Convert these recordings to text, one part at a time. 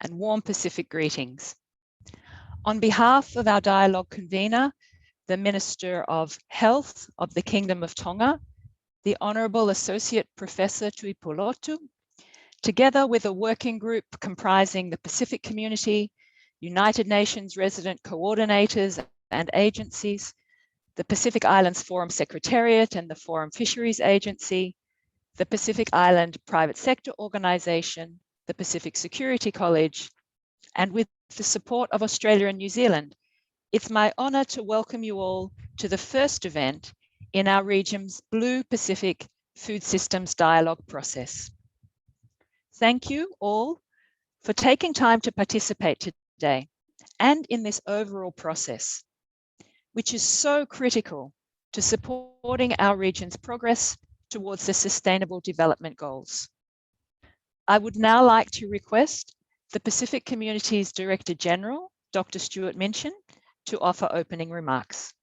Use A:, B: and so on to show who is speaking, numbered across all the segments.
A: and warm Pacific greetings. On behalf of our dialogue convener, the Minister of Health of the Kingdom of Tonga, the Honourable Associate Professor Tuipulotu, together with a working group comprising the Pacific community, United Nations resident coordinators and agencies, the Pacific Islands Forum Secretariat and the Forum Fisheries Agency, the Pacific Island Private Sector Organisation, the Pacific Security College, and with the support of Australia and New Zealand, it's my honour to welcome you all to the first event in our region's Blue Pacific Food Systems Dialogue process. Thank you all for taking time to participate today and in this overall process, which is so critical to supporting our region's progress towards the Sustainable Development Goals. I would now like to request the Pacific Communities Director General, Dr. Stuart Minchin, to offer opening remarks.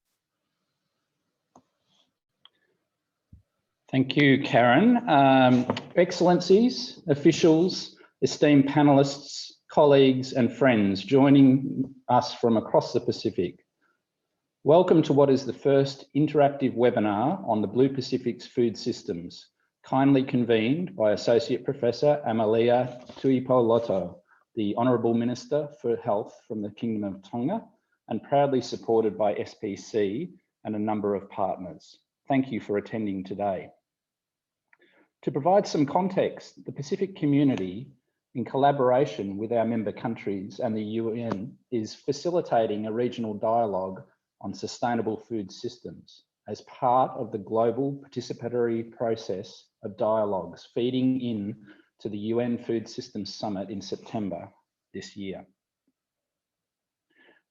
B: Thank you, Karen. Excellencies, officials, esteemed panelists, colleagues and friends joining us from across the Pacific. Welcome to what is the first interactive webinar on the Blue Pacific's food systems, kindly convened by Associate Professor Amalia Tuipulotu, the Honourable Minister for Health from the Kingdom of Tonga, and proudly supported by SPC and a number of partners. Thank you for attending today. To provide some context, the Pacific community, in collaboration with our member countries and the UN, is facilitating a regional dialogue on sustainable food systems as part of the global participatory process of dialogues feeding in to the UN Food Systems Summit in September this year.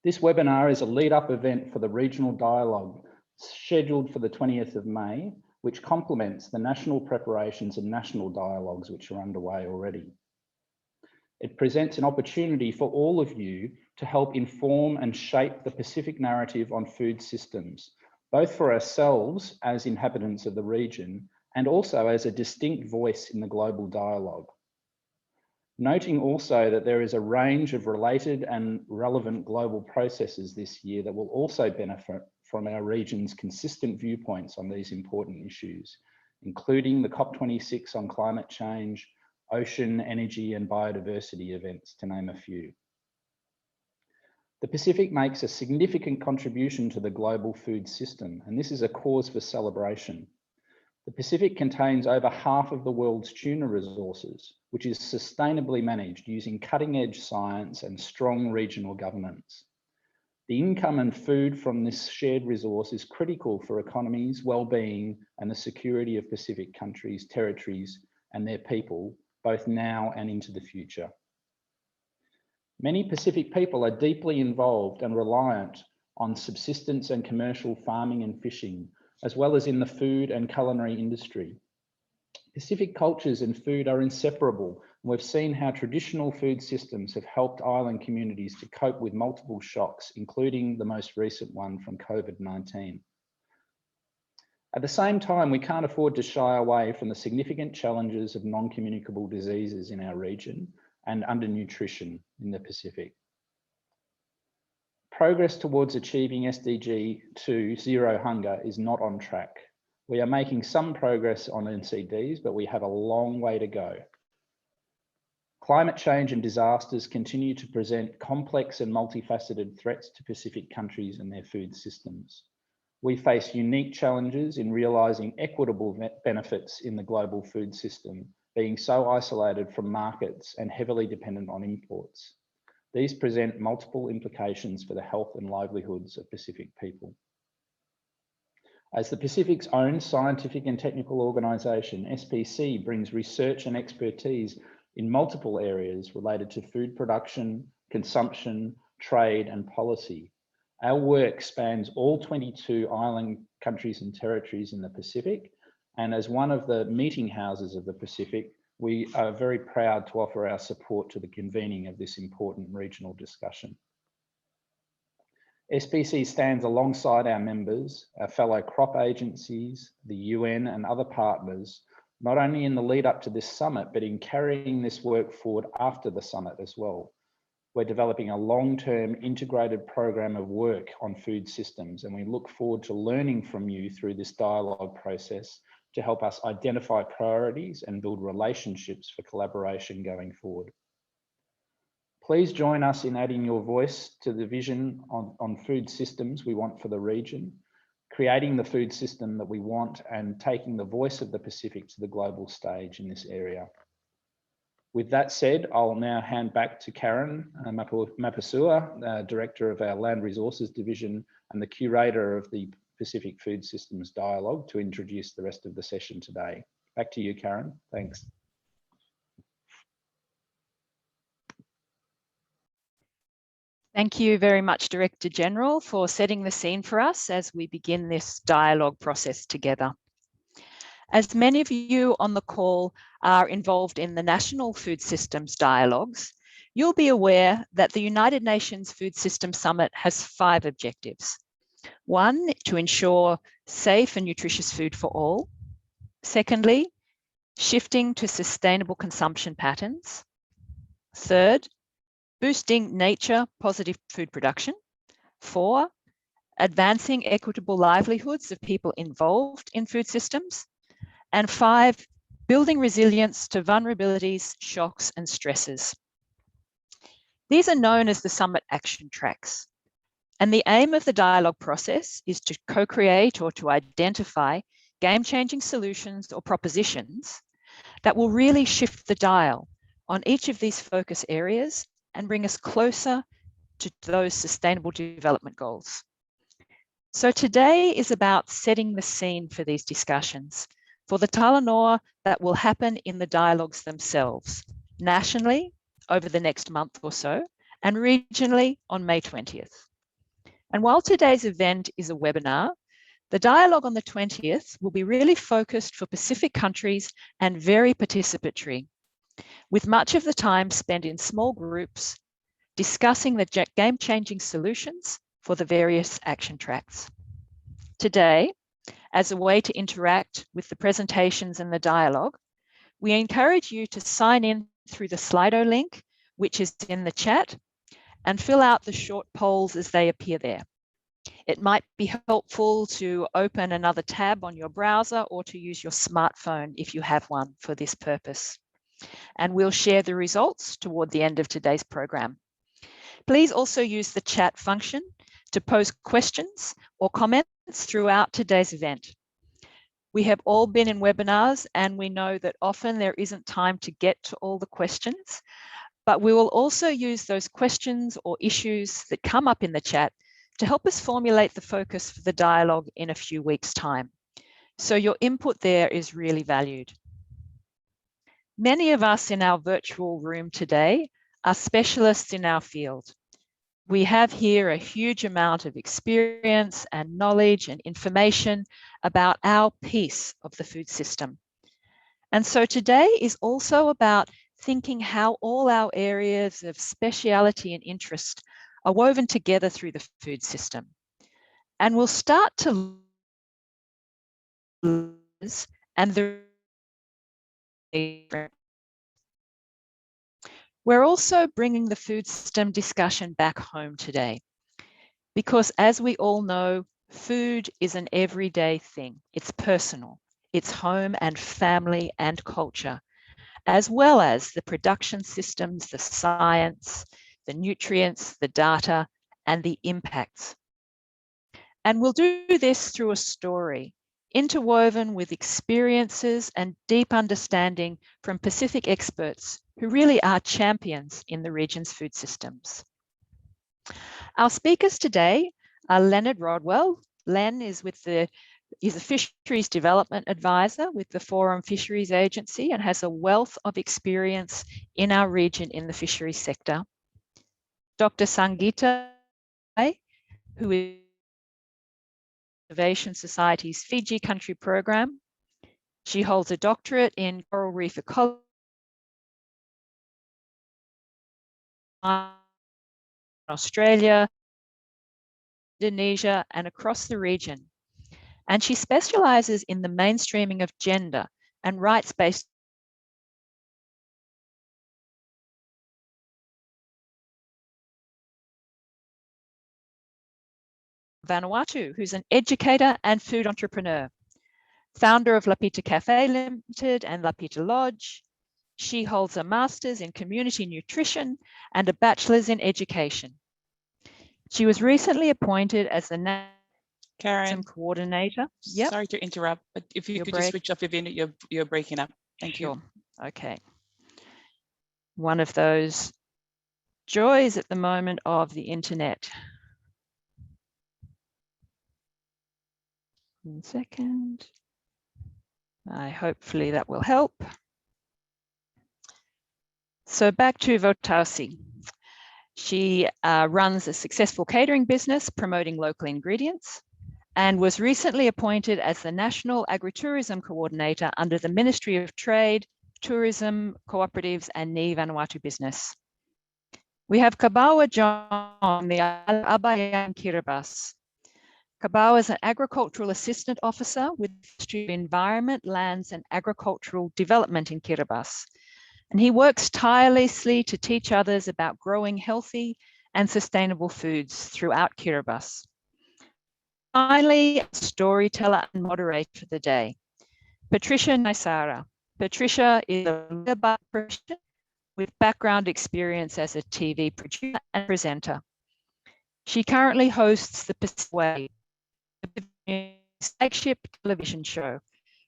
B: This webinar is a lead-up event for the regional dialogue scheduled for the 20th of May, which complements the national preparations and national dialogues which are underway already. It presents an opportunity for all of you to help inform and shape the Pacific narrative on food systems, both for ourselves as inhabitants of the region and also as a distinct voice in the global dialogue. Noting also that there is a range of related and relevant global processes this year that will also benefit from our region's consistent viewpoints on these important issues, including the COP26 on climate change, ocean, energy and biodiversity events, to name a few. The Pacific makes a significant contribution to the global food system, and this is a cause for celebration. The Pacific contains over half of the world's tuna resources, which is sustainably managed using cutting-edge science and strong regional governance. The income and food from this shared resource is critical for economies, well-being, and the security of Pacific countries, territories, and their people, both now and into the future. Many Pacific people are deeply involved and reliant on subsistence and commercial farming and fishing, as well as in the food and culinary industry. Pacific cultures and food are inseparable. We've seen how traditional food systems have helped island communities to cope with multiple shocks, including the most recent one from COVID-19. At the same time, we can't afford to shy away from the significant challenges of non-communicable diseases in our region and undernutrition in the Pacific. Progress towards achieving SDG 2, zero hunger, is not on track. We are making some progress on NCDs, but we have a long way to go. Climate change and disasters continue to present complex and multifaceted threats to Pacific countries and their food systems. We face unique challenges in realising equitable benefits in the global food system, being so isolated from markets and heavily dependent on imports. These present multiple implications for the health and livelihoods of Pacific people. As the Pacific's own scientific and technical organisation, SPC brings research and expertise in multiple areas related to food production, consumption, trade and policy. Our work spans all 22 island countries and territories in the Pacific, and as one of the meeting houses of the Pacific, we are very proud to offer our support to the convening of this important regional discussion. SPC stands alongside our members, our fellow crop agencies, the UN and other partners, not only in the lead up to this summit, but in carrying this work forward after the summit as well, We're developing a long-term integrated program of work on food systems, and we look forward to learning from you through this dialogue process to help us identify priorities and build relationships for collaboration going forward. Please join us in adding your voice to the vision on food systems we want for the region, creating the food system that we want and taking the voice of the Pacific to the global stage in this area. With that said, I'll now hand back to Karen Mapasua, Director of our Land Resources Division and the Curator of the Pacific Food Systems Dialogue, to introduce the rest of the session today. Back to you, Karen. Thanks.
A: Thank you very much, Director General, for setting the scene for us as we begin this dialogue process together. As many of you on the call are involved in the National Food Systems Dialogues, you'll be aware that the United Nations Food Systems Summit has 5 objectives. 1, to ensure safe and nutritious food for all. Secondly, shifting to sustainable consumption patterns. 3rd, boosting nature positive food production. 4, advancing equitable livelihoods of people involved in food systems. And 5, building resilience to vulnerabilities, shocks, and stresses. These are known as the Summit Action Tracks. And the aim of the dialogue process is to co-create or to identify game-changing solutions or propositions that will really shift the dial on each of these focus areas and bring us closer to those sustainable development goals. So today is about setting the scene for these discussions, for the Talanoa that will happen in the dialogues themselves, nationally over the next month or so, and regionally on May 20th. And while today's event is a webinar, the dialogue on the 20th will be really focused for Pacific countries and very participatory, with much of the time spent in small groups discussing the game-changing solutions for the various action tracks. Today, as a way to interact with the presentations and the dialogue, we encourage you to sign in through the Slido link, which is in the chat, and fill out the short polls as they appear there. It might be helpful to open another tab on your browser or to use your smartphone if you have one for this purpose. And we'll share the results toward the end of today's program. Please also use the chat function to pose questions or comments throughout today's event. We have all been in webinars and we know that often there isn't time to get to all the questions, but we will also use those questions or issues that come up in the chat to help us formulate the focus for the dialogue in a few weeks' time. So your input there is really valued. Many of us in our virtual room today are specialists in our field. We have here a huge amount of experience and knowledge and information about our piece of the food system. And so today is also about thinking how all our areas of speciality and interest are woven together through the food system. And we'll start to and we're also bringing the food system discussion back home today, because as we all know, food is an everyday thing. It's personal, it's home and family and culture, as well as the production systems, the science, the nutrients, the data, and the impacts. And we'll do this through a story, interwoven with experiences and deep understanding from Pacific experts who really are champions in the region's food systems. Our speakers today are Leonard Rodwell. Len is a Fisheries Development Advisor with the Forum Fisheries Agency and has a wealth of experience in our region in the fisheries sector. Dr. Sangeeta, who is Conservation Society's Fiji Country Program. She holds a doctorate in coral reef ecology, Australia, Indonesia, and across the region. And she specializes in the mainstreaming of gender and rights-based . Vanuatu, who's an educator and food entrepreneur, founder of Lapita Cafe Limited and Lapita Lodge. She holds a master's in community nutrition and a bachelor's in education. She was recently appointed as the
C: Karen,
A: coordinator. Yep.
C: sorry to interrupt, but if you could just switch off your video, you're breaking up. Thank you.
A: Okay. One of those joys at the moment of the internet. 1 second. Hopefully that will help. So back to Votausi. She runs a successful catering business promoting local ingredients and was recently appointed as the National Agritourism Coordinator under the Ministry of Trade, Tourism, Cooperatives and Ni Vanuatu Business. We have Kabawa John, the Abayan Kiribati. Kabawa is an agricultural assistant officer with the Ministry of Environment, Lands and Agricultural Development in Kiribati. And he works tirelessly to teach others about growing healthy and sustainable foods throughout Kiribati. Finally, storyteller and moderator for the day, Patricia Naisara. Patricia is a leader with background experience as a TV producer and presenter. She currently hosts the Pacific Way, the flagship television show,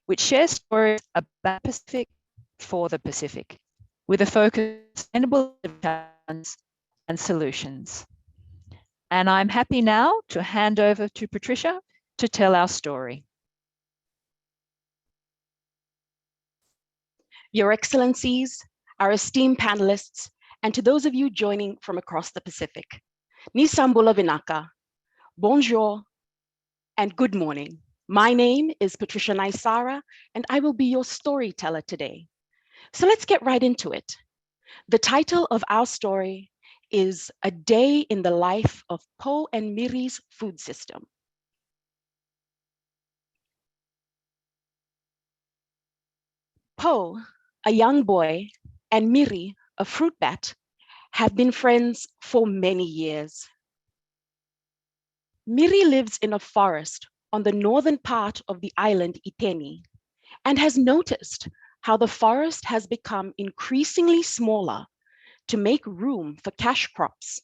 A: which shares stories about Pacific for the Pacific, with a focus on sustainable challenges and solutions. And I'm happy now to hand over to Patricia to tell our story.
D: Your Excellencies, our esteemed panelists, and to those of you joining from across the Pacific, Nisambula Vinaka, bonjour, and good morning. My name is Patricia Naisara, and I will be your storyteller today. So let's get right into it. The title of our story is A Day in the Life of Po and Miri's Food System. Po, a young boy, and Miri, a fruit bat, have been friends for many years. Miri lives in a forest on the northern part of the island Iteni and has noticed how the forest has become increasingly smaller to make room for cash crops.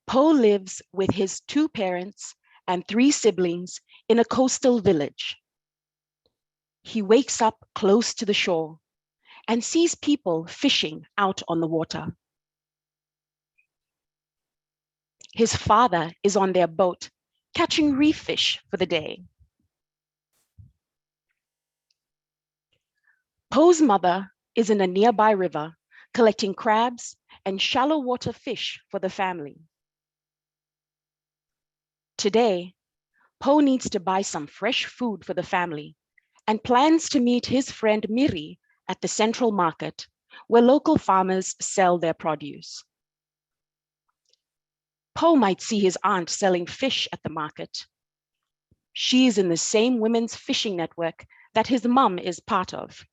D: Po lives with his 2 parents and 3 siblings in a coastal village. He wakes up close to the shore and sees people fishing out on the water. His father is on their boat catching reef fish for the day. Po's mother is in a nearby river collecting crabs and shallow water fish for the family. Today, Po needs to buy some fresh food for the family and plans to meet his friend Miri at the central market, where local farmers sell their produce. Po might see his aunt selling fish at the market. She's in the same women's fishing network that his mum is part of.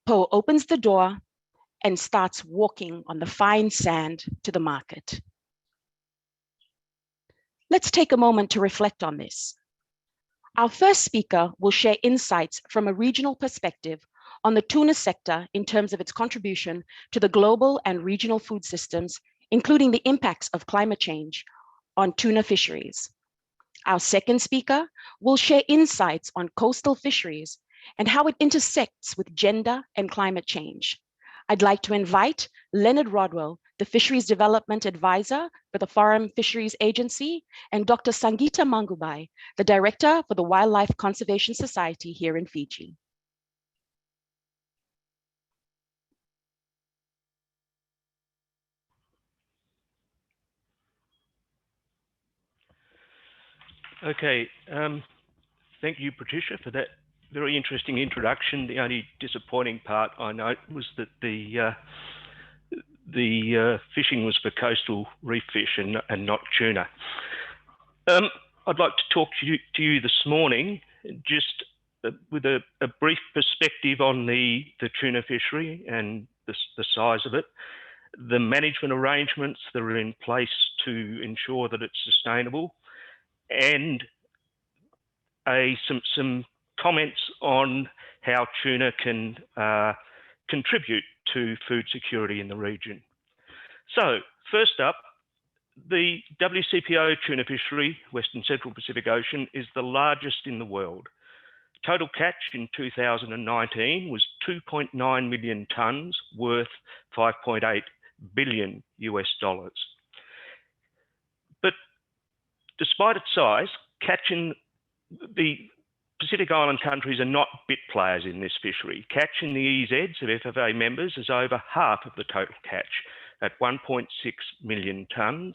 D: Po opens the door and starts walking on the fine sand to the market. Let's take a moment to reflect on this. Our first speaker will share insights from a regional perspective on the tuna sector in terms of its contribution to the global and regional food systems, including the impacts of climate change on tuna fisheries. Our second speaker will share insights on coastal fisheries and how it intersects with gender and climate change. I'd like to invite Leonard Rodwell, the Fisheries Development Advisor for the Foreign Fisheries Agency, and Dr. Sangeeta Mangubai, the Director for the Wildlife Conservation Society here in Fiji.
E: Okay, thank you, Patricia, for that very interesting introduction. The only disappointing part I note was that the fishing was for coastal reef fish and not tuna. I'd like to talk to you this morning just with a brief perspective on the tuna fishery and the size of it, the management arrangements that are in place to ensure that it's sustainable, and some comments on how tuna can contribute to food security in the region. So first up, the Wcpo tuna fishery, Western Central Pacific Ocean, is the largest in the world. Total catch in 2019 was 2.9 million tonnes, worth $5.8 billion US. But despite its size, catch in the Pacific Island countries are not bit players in this fishery. Catch in the EZs of FFA members is over half of the total catch at 1.6 million tonnes,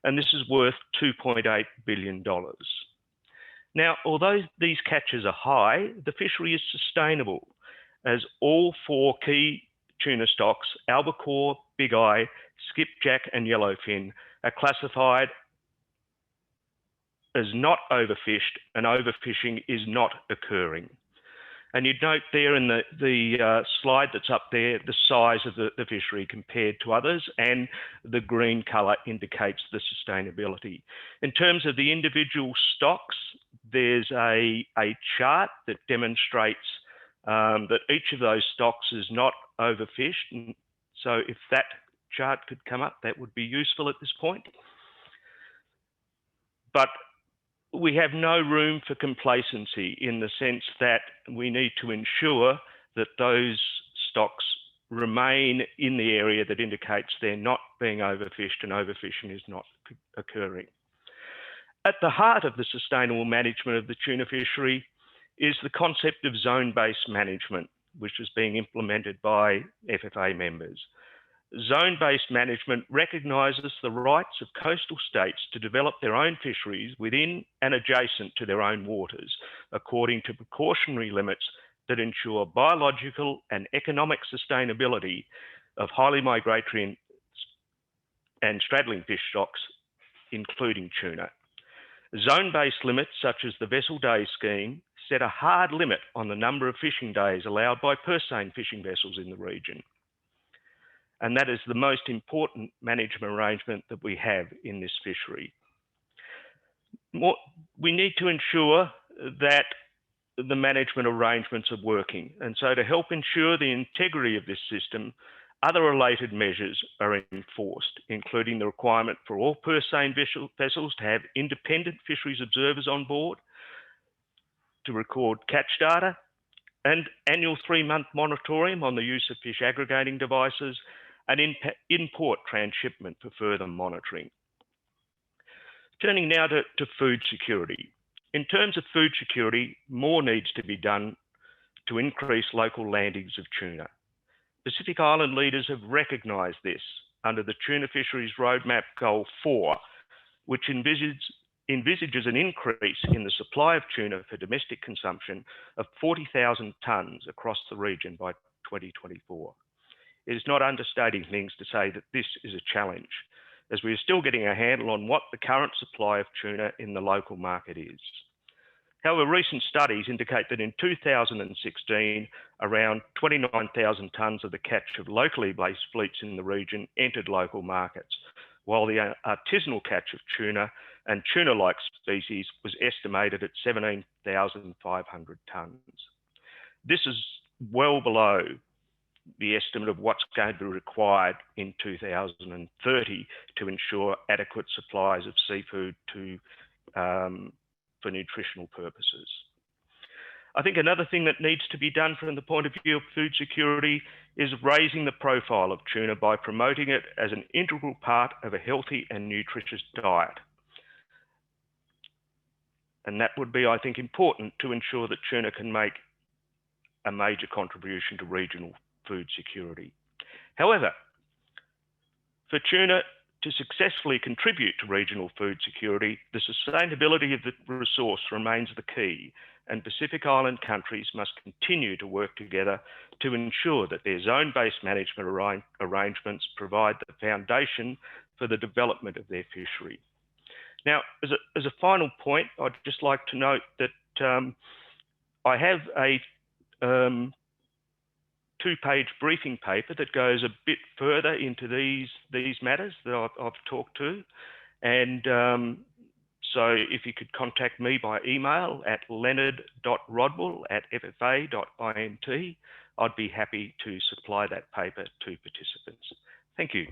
E: and this is worth $2.8 billion. Now, although these catches are high, the fishery is sustainable, as all four key tuna stocks, albacore, big eye, skipjack, and yellowfin, are classified as not overfished, and overfishing is not occurring. And you'd note there in the slide that's up there, the size of the fishery compared to others, and the green colour indicates the sustainability. In terms of the individual stocks, there's a chart that demonstrates that each of those stocks is not overfished. And so if that chart could come up, that would be useful at this point. But we have no room for complacency in the sense that we need to ensure that those stocks remain in the area that indicates they're not being overfished and overfishing is not occurring. At the heart of the sustainable management of the tuna fishery is the concept of zone-based management, which is being implemented by FFA members. Zone-based management recognises the rights of coastal states to develop their own fisheries within and adjacent to their own waters, according to precautionary limits that ensure biological and economic sustainability of highly migratory and straddling fish stocks, including tuna. Zone-based limits, such as the vessel day scheme, set a hard limit on the number of fishing days allowed by purse seine fishing vessels in the region. And that is the most important management arrangement that we have in this fishery. We need to ensure that the management arrangements are working. And so to help ensure the integrity of this system, other related measures are enforced, including the requirement for all purse seine vessels to have independent fisheries observers on board, to record catch data, and annual 3-month moratorium on the use of fish aggregating devices, and import transshipment for further monitoring. Turning now to food security. In terms of food security, more needs to be done to increase local landings of tuna. Pacific Island leaders have recognised this under the Tuna Fisheries Roadmap Goal 4, which envisages an increase in the supply of tuna for domestic consumption of 40,000 tonnes across the region by 2024. It is not understating things to say that this is a challenge, as we are still getting a handle on what the current supply of tuna in the local market is. However, recent studies indicate that in 2016, around 29,000 tonnes of the catch of locally based fleets in the region entered local markets, while the artisanal catch of tuna and tuna-like species was estimated at 17,500 tonnes. This is well below the estimate of what's going to be required in 2030 to ensure adequate supplies of seafood for nutritional purposes. I think another thing that needs to be done from the point of view of food security is raising the profile of tuna by promoting it as an integral part of a healthy and nutritious diet. And that would be, I think, important to ensure that tuna can make a major contribution to regional food security. However, for tuna to successfully contribute to regional food security, the sustainability of the resource remains the key, and Pacific Island countries must continue to work together to ensure that their zone-based management arrangements provide the foundation for the development of their fishery. Now, as a final point, I'd just like to note that I have a two-page briefing paper that goes a bit further into these matters that I've talked to. And so if you could contact me by email at leonard.rodwell@ffa.int, I'd be happy to supply that paper to participants. Thank you.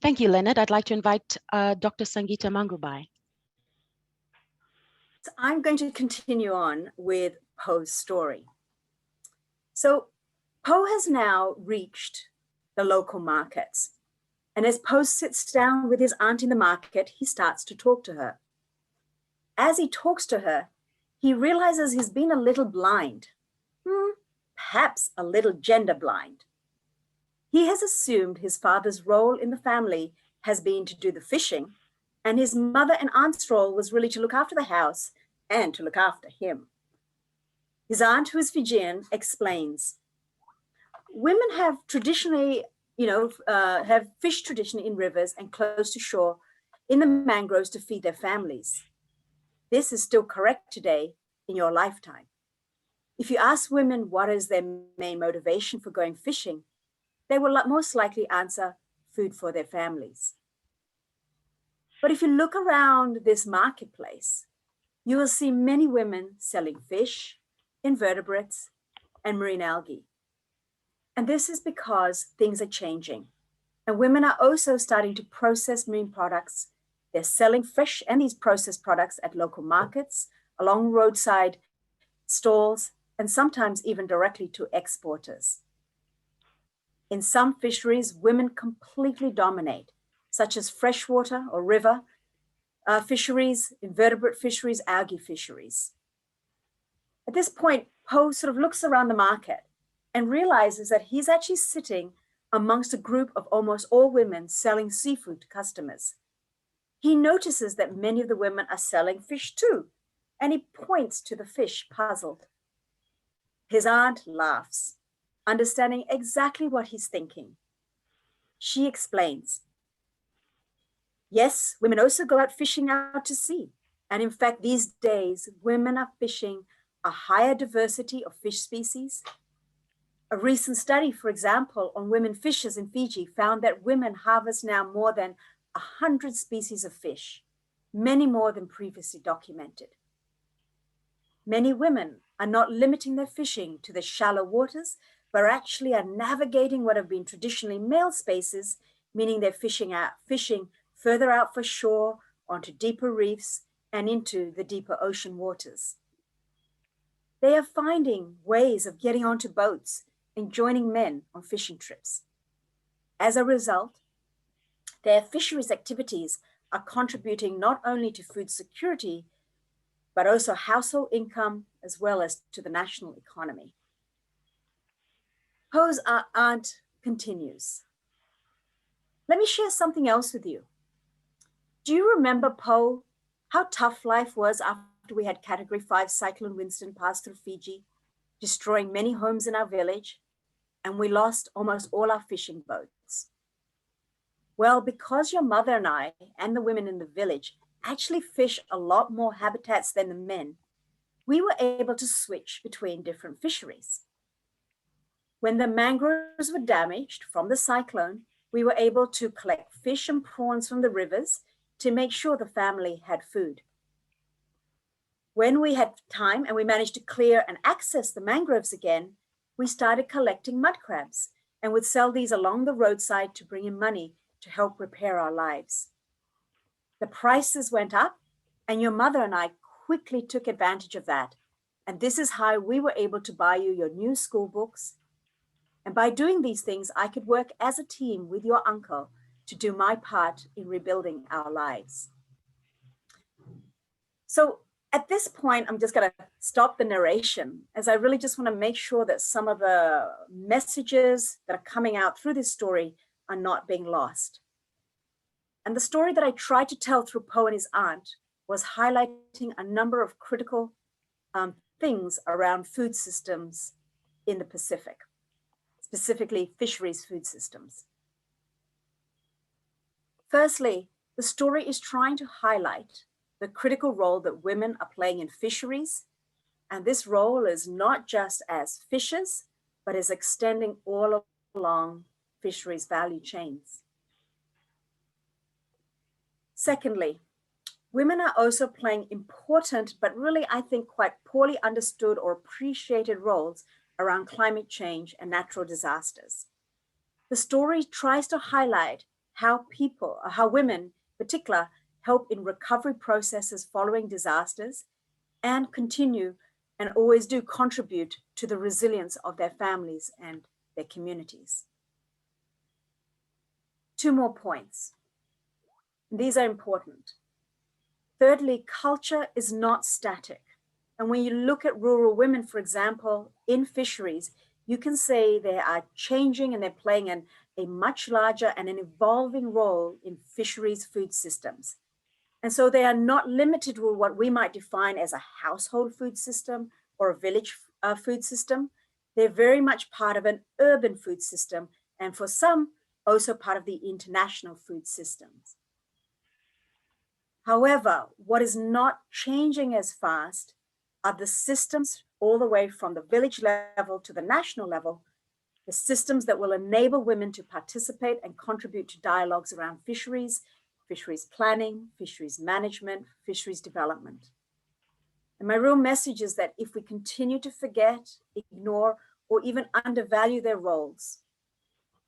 D: Thank you, Leonard. I'd like to invite Dr. Sangeeta Mangubai.
F: I'm going to continue on with Poe's story. So Poe has now reached the local markets. And as Poe sits down with his aunt in the market, he starts to talk to her. As he talks to her, he realizes he's been a little blind, perhaps a little gender blind. He has assumed his father's role in the family has been to do the fishing, and his mother and aunt's role was really to look after the house and to look after him. His aunt, who is Fijian, explains, women have traditionally, have fished traditionally in rivers and close to shore in the mangroves to feed their families. This is still correct today in your lifetime. If you ask women what is their main motivation for going fishing, they will most likely answer food for their families. But if you look around this marketplace, you will see many women selling fish, invertebrates, and marine algae. And this is because things are changing. And women are also starting to process marine products. They're selling fresh and these processed products at local markets, along roadside stalls, and sometimes even directly to exporters. In some fisheries, women completely dominate, such as freshwater or river fisheries, invertebrate fisheries, algae fisheries. At this point, Poe sort of looks around the market and realizes that he's actually sitting amongst a group of almost all women selling seafood to customers. He notices that many of the women are selling fish too, and he points to the fish, puzzled. His aunt laughs, understanding exactly what he's thinking. She explains, yes, women also go out fishing out to sea. And in fact, these days, women are fishing a higher diversity of fish species. A recent study, for example, on women fishers in Fiji found that women harvest now more than 100 species of fish, many more than previously documented. Many women are not limiting their fishing to the shallow waters, but actually are navigating what have been traditionally male spaces, meaning they're fishing further out for shore, onto deeper reefs, and into the deeper ocean waters. They are finding ways of getting onto boats and joining men on fishing trips. As a result, their fisheries activities are contributing not only to food security, but also household income, as well as to the national economy. Poe's aunt continues. Let me share something else with you. Do you remember, Poe, how tough life was after we had Category 5 Cyclone Winston pass through Fiji, destroying many homes in our village, and we lost almost all our fishing boats? Well, because your mother and I and the women in the village actually fish a lot more habitats than the men, we were able to switch between different fisheries. When the mangroves were damaged from the cyclone, we were able to collect fish and prawns from the rivers to make sure the family had food. When we had time and we managed to clear and access the mangroves again, we started collecting mud crabs and would sell these along the roadside to bring in money to help repair our lives. The prices went up, and your mother and I quickly took advantage of that. And this is how we were able to buy you your new school books. And by doing these things, I could work as a team with your uncle to do my part in rebuilding our lives. So at this point, I'm just going to stop the narration, as I really just want to make sure that some of the messages that are coming out through this story are not being lost. And the story that I tried to tell through Poe and his aunt was highlighting a number of critical things around food systems in the Pacific, specifically fisheries food systems. Firstly, the story is trying to highlight the critical role that women are playing in fisheries. And this role is not just as fishers, but is extending all along fisheries value chains. Secondly, women are also playing important, but really, I think, quite poorly understood or appreciated roles around climate change and natural disasters. The story tries to highlight how women in particular, help in recovery processes following disasters and continue and always do contribute to the resilience of their families and their communities. 2 more points. These are important. Thirdly, culture is not static. And when you look at rural women, for example, in fisheries, you can say they are changing and they're playing a much larger and an evolving role in fisheries food systems. And so they are not limited to what we might define as a household food system or a village food system. They're very much part of an urban food system, and for some, also part of the international food systems. However, what is not changing as fast are the systems all the way from the village level to the national level, the systems that will enable women to participate and contribute to dialogues around fisheries, fisheries planning, fisheries management, fisheries development. And my real message is that if we continue to forget, ignore, or even undervalue their roles,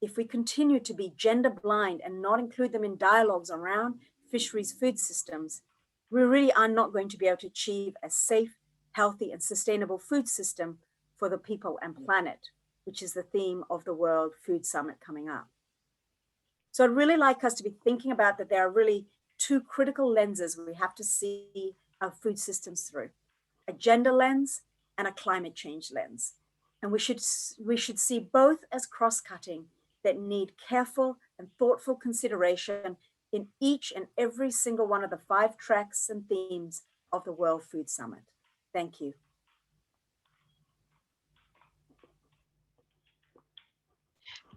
F: if we continue to be gender blind and not include them in dialogues around fisheries food systems, we really are not going to be able to achieve a safe, healthy, and sustainable food system for the people and planet, which is the theme of the World Food Summit coming up. So I'd really like us to be thinking about that there are really 2 critical lenses we have to see our food systems through: a gender lens and a climate change lens. And we should see both as cross-cutting that need careful and thoughtful consideration in each and every single one of the 5 tracks and themes of the World Food Summit. Thank you.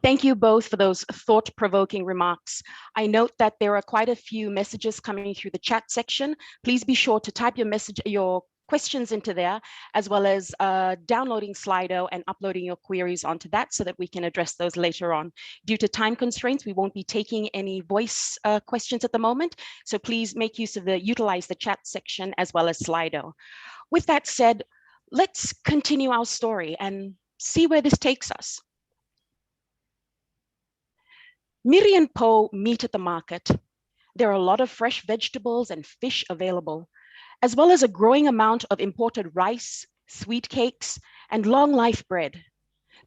D: Thank you both for those thought-provoking remarks. I note that there are quite a few messages coming through the chat section. Please be sure to type your questions into there, as well as downloading Slido and uploading your queries onto that so that we can address those later on. Due to time constraints, we won't be taking any voice questions at the moment. So please make use of utilize the chat section as well as Slido. With that said, let's continue our story and see where this takes us. Miri and Po meet at the market. There are a lot of fresh vegetables and fish available, as well as a growing amount of imported rice, sweet cakes, and long life bread.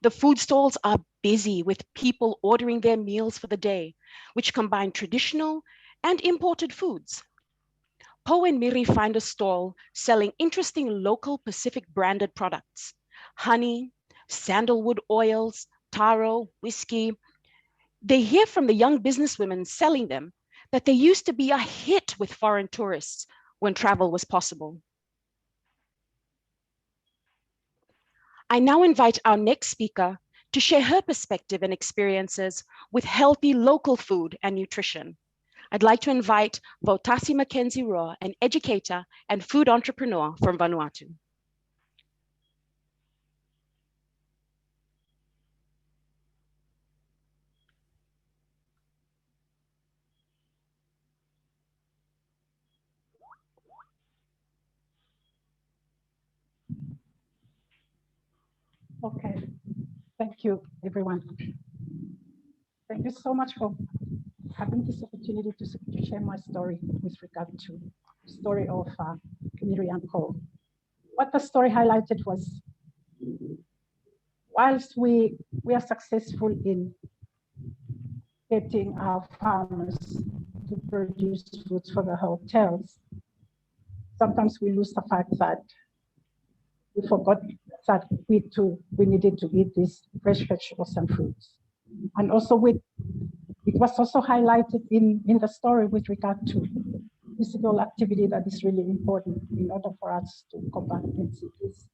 D: The food stalls are busy with people ordering their meals for the day, which combine traditional and imported foods. Po and Miri find a stall selling interesting local Pacific branded products: honey, sandalwood oils, taro, whiskey. They hear from the young businesswomen selling them that they used to be a hit with foreign tourists when travel was possible. I now invite our next speaker to share her perspective and experiences with healthy local food and nutrition. I'd like to invite Vautasi Mackenzie-Roa, an educator and food entrepreneur from Vanuatu.
G: Okay, thank you, everyone. Thank you so much for having this opportunity to share my story with regard to the story of Miri and Po. What the story highlighted was, whilst we are successful in getting our farmers to produce foods for the hotels, sometimes we lose the fact that we forgot that we needed to eat these fresh vegetables and fruits. And also it was also highlighted in the story with regard to physical activity that is really important in order for us to combat disease.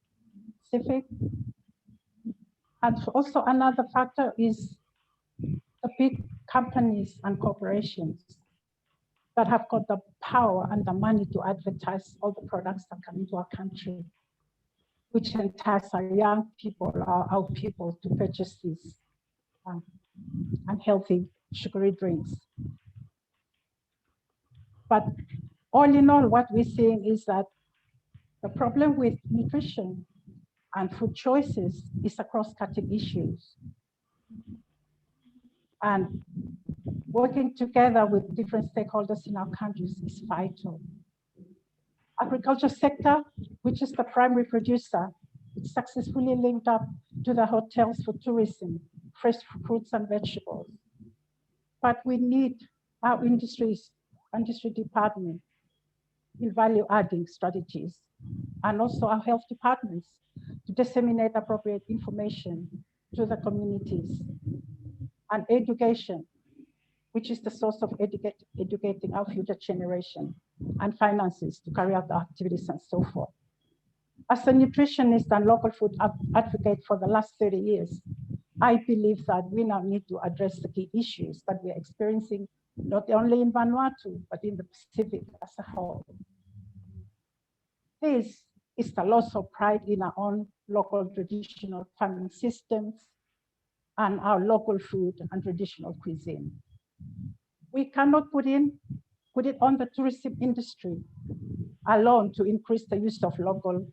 G: Specific. And also another factor is the big companies and corporations that have got the power and the money to advertise all the products that come into our country, which entice our young people, our people to purchase these unhealthy sugary drinks. But all in all, what we're seeing is that the problem with nutrition and food choices is a cross-cutting issues. And working together with different stakeholders in our countries is vital. Agriculture sector, which is the primary producer, it's successfully linked up to the hotels for tourism, fresh fruits and vegetables. But we need our industry department in value-adding strategies, and also our health departments to disseminate appropriate information to the communities, and education, which is the source of educating our future generation, and finances to carry out the activities and so forth. As a nutritionist and local food advocate for the last 30 years, I believe that we now need to address the key issues that we're experiencing, not only in Vanuatu, but in the Pacific as a whole. This is the loss of pride in our own local traditional farming systems and our local food and traditional cuisine. We cannot put it on the tourism industry alone to increase the use of local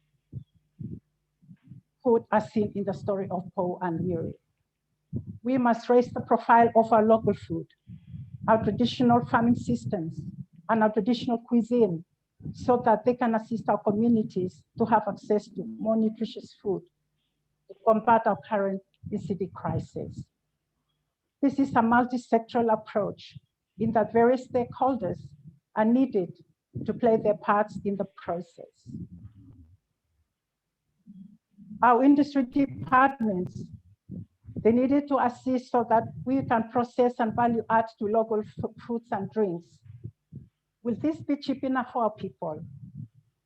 G: food as seen in the story of Po and Yuri. We must raise the profile of our local food, our traditional farming systems, and our traditional cuisine so that they can assist our communities to have access to more nutritious food to combat our current obesity crisis. This is a multi-sectoral approach in that various stakeholders are needed to play their parts in the process. Our industry departments, they needed to assist so that we can process and value add to local foods and drinks. Will this be cheap enough for our people?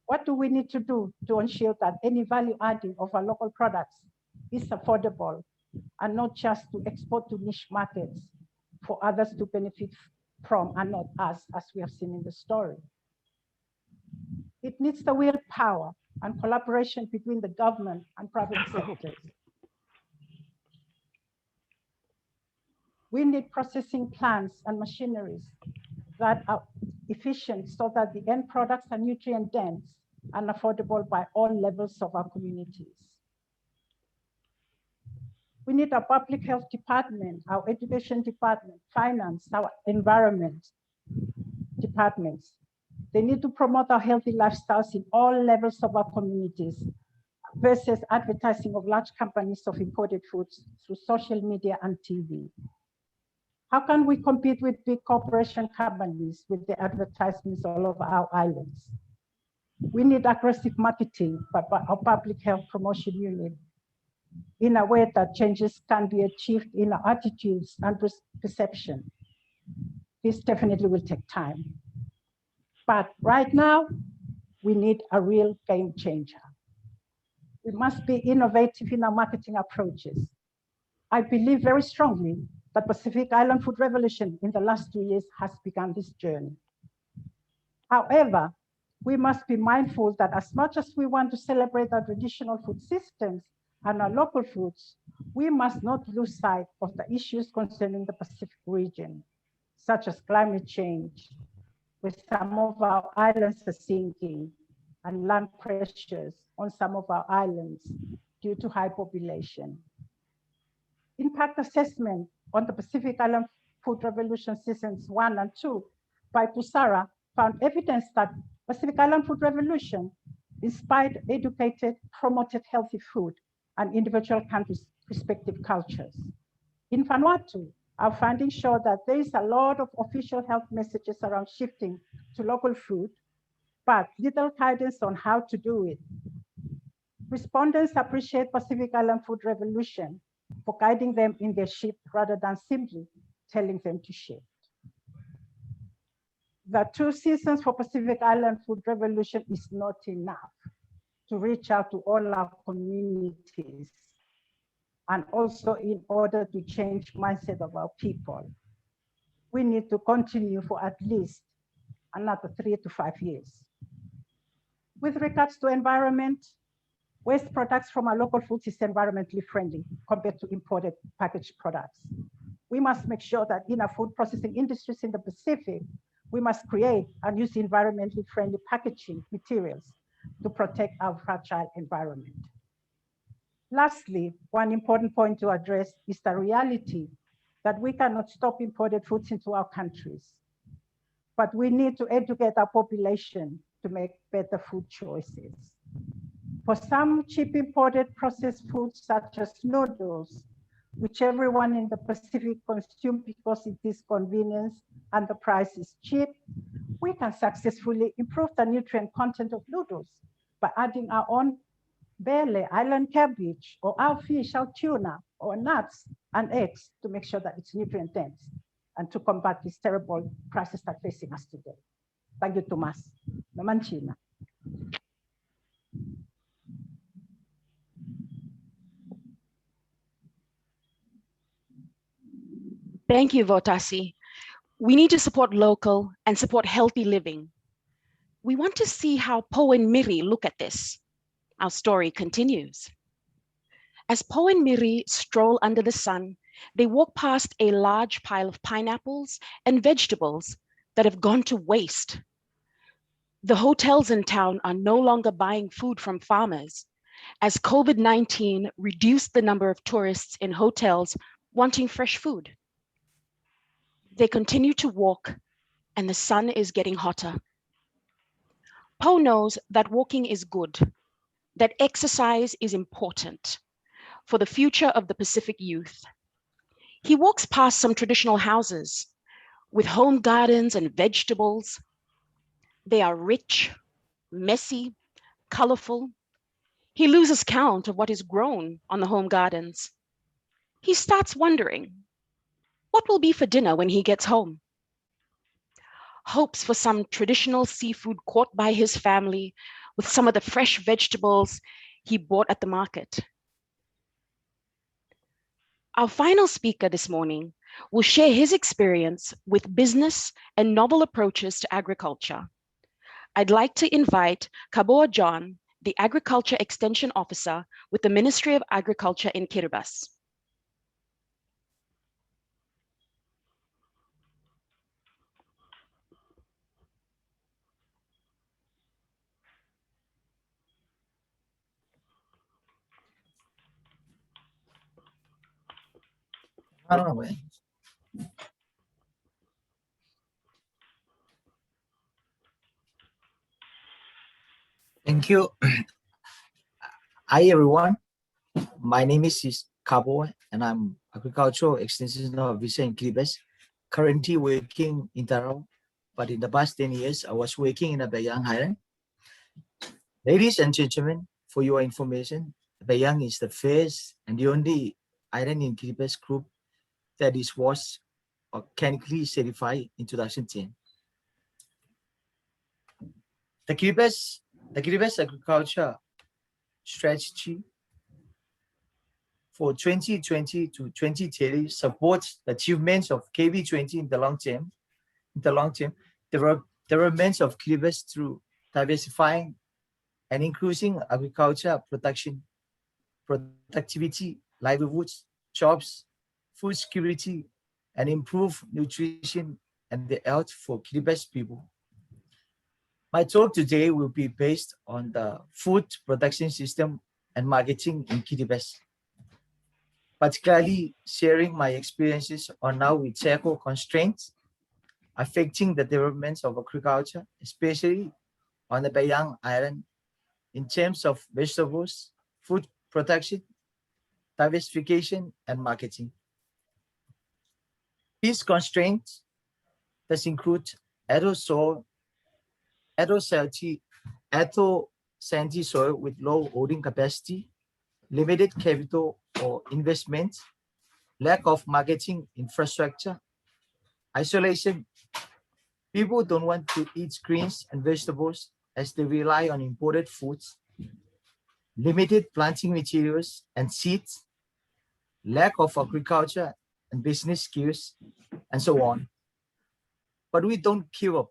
G: What do we need to do to ensure that any value adding of our local products is affordable and not just to export to niche markets for others to benefit from and not us, as we have seen in the story? It needs the willpower and collaboration between the government and private sectors. We need processing plants and machineries that are efficient so that the end products are nutrient dense and affordable by all levels of our communities. We need a public health department, our education department, finance, our environment departments. They need to promote our healthy lifestyles in all levels of our communities versus advertising of large companies of imported foods through social media and TV. How can we compete with big corporation companies with the advertisements all over our islands? We need aggressive marketing by our public health promotion unit in a way that changes can be achieved in our attitudes and perception. This definitely will take time. But right now, we need a real game changer. We must be innovative in our marketing approaches. I believe very strongly that Pacific Island Food Revolution in the last 2 years has begun this journey. However, we must be mindful that as much as we want to celebrate our traditional food systems and our local foods, we must not lose sight of the issues concerning the Pacific region, such as climate change, where some of our islands are sinking, and land pressures on some of our islands due to high population. Impact assessment on the Pacific Island Food Revolution Seasons 1 and 2 by Pusara found evidence that Pacific Island Food Revolution inspired, educated, promoted healthy food and individual countries' respective cultures. In Vanuatu, our findings show that there is a lot of official health messages around shifting to local food, but little guidance on how to do it. Respondents appreciate Pacific Island Food Revolution for guiding them in their shift rather than simply telling them to shift. The 2 seasons for Pacific Island Food Revolution is not enough to reach out to all our communities, and also in order to change mindset of our people. We need to continue for at least another 3 to 5 years. With regards to environment, waste products from our local foods is environmentally friendly compared to imported packaged products. We must make sure that in our food processing industries in the Pacific, we must create and use environmentally friendly packaging materials to protect our fragile environment. Lastly, one important point to address is the reality that we cannot stop imported foods into our countries, but we need to educate our population to make better food choices. For some cheap imported processed foods such as noodles, which everyone in the Pacific consumes because it is convenient and the price is cheap, we can successfully improve the nutrient content of noodles by adding our own barley, island cabbage, or our fish, our tuna, or nuts and eggs to make sure that it's nutrient dense and to combat these terrible crises that are facing us today. Thank you, Tomas. Namanchina.
D: Thank you, Votasi. We need to support local and support healthy living. We want to see how Po and Miri look at this. Our story continues. As Po and Miri stroll under the sun, they walk past a large pile of pineapples and vegetables that have gone to waste. The hotels in town are no longer buying food from farmers, as COVID-19 reduced the number of tourists in hotels wanting fresh food. They continue to walk, and the sun is getting hotter. Po knows that walking is good, that exercise is important for the future of the Pacific youth. He walks past some traditional houses with home gardens and vegetables. They are rich, messy, colorful. He loses count of what is grown on the home gardens. He starts wondering, what will be for dinner when he gets home? Hopes for some traditional seafood caught by his family with some of the fresh vegetables he bought at the market. Our final speaker this morning will share his experience with business and novel approaches to agriculture. I'd like to invite Kaboa John, the Agriculture Extension Officer with the Ministry of Agriculture in Kiribati.
H: Thank you. Hi, everyone. My name is Kabo, and I'm Agricultural Extension Officer in Kiribati, currently working in Tarau, but in the past 10 years, I was working in a Bayang Highland. Ladies and gentlemen, for your information, Bayang is the first and the only island in Kiribati group that was organically certified in 2010. The Kiribati Agriculture Strategy for 2020 to 2030 supports the achievements of KB20 in the long term. The development of Kiribati through diversifying and increasing agriculture production, productivity, livelihoods, jobs, food security, and improve nutrition and the health for Kiribati people. My talk today will be based on the food production system and marketing in Kiribati, particularly sharing my experiences on how we tackle constraints affecting the development of agriculture, especially on the Bayang Island, in terms of vegetables, food production, diversification, and marketing. These constraints does include sandy soil with low holding capacity, limited capital or investment, lack of marketing infrastructure, isolation. People don't want to eat greens and vegetables as they rely on imported foods, limited planting materials and seeds, lack of agriculture and business skills, and so on. But we don't give up.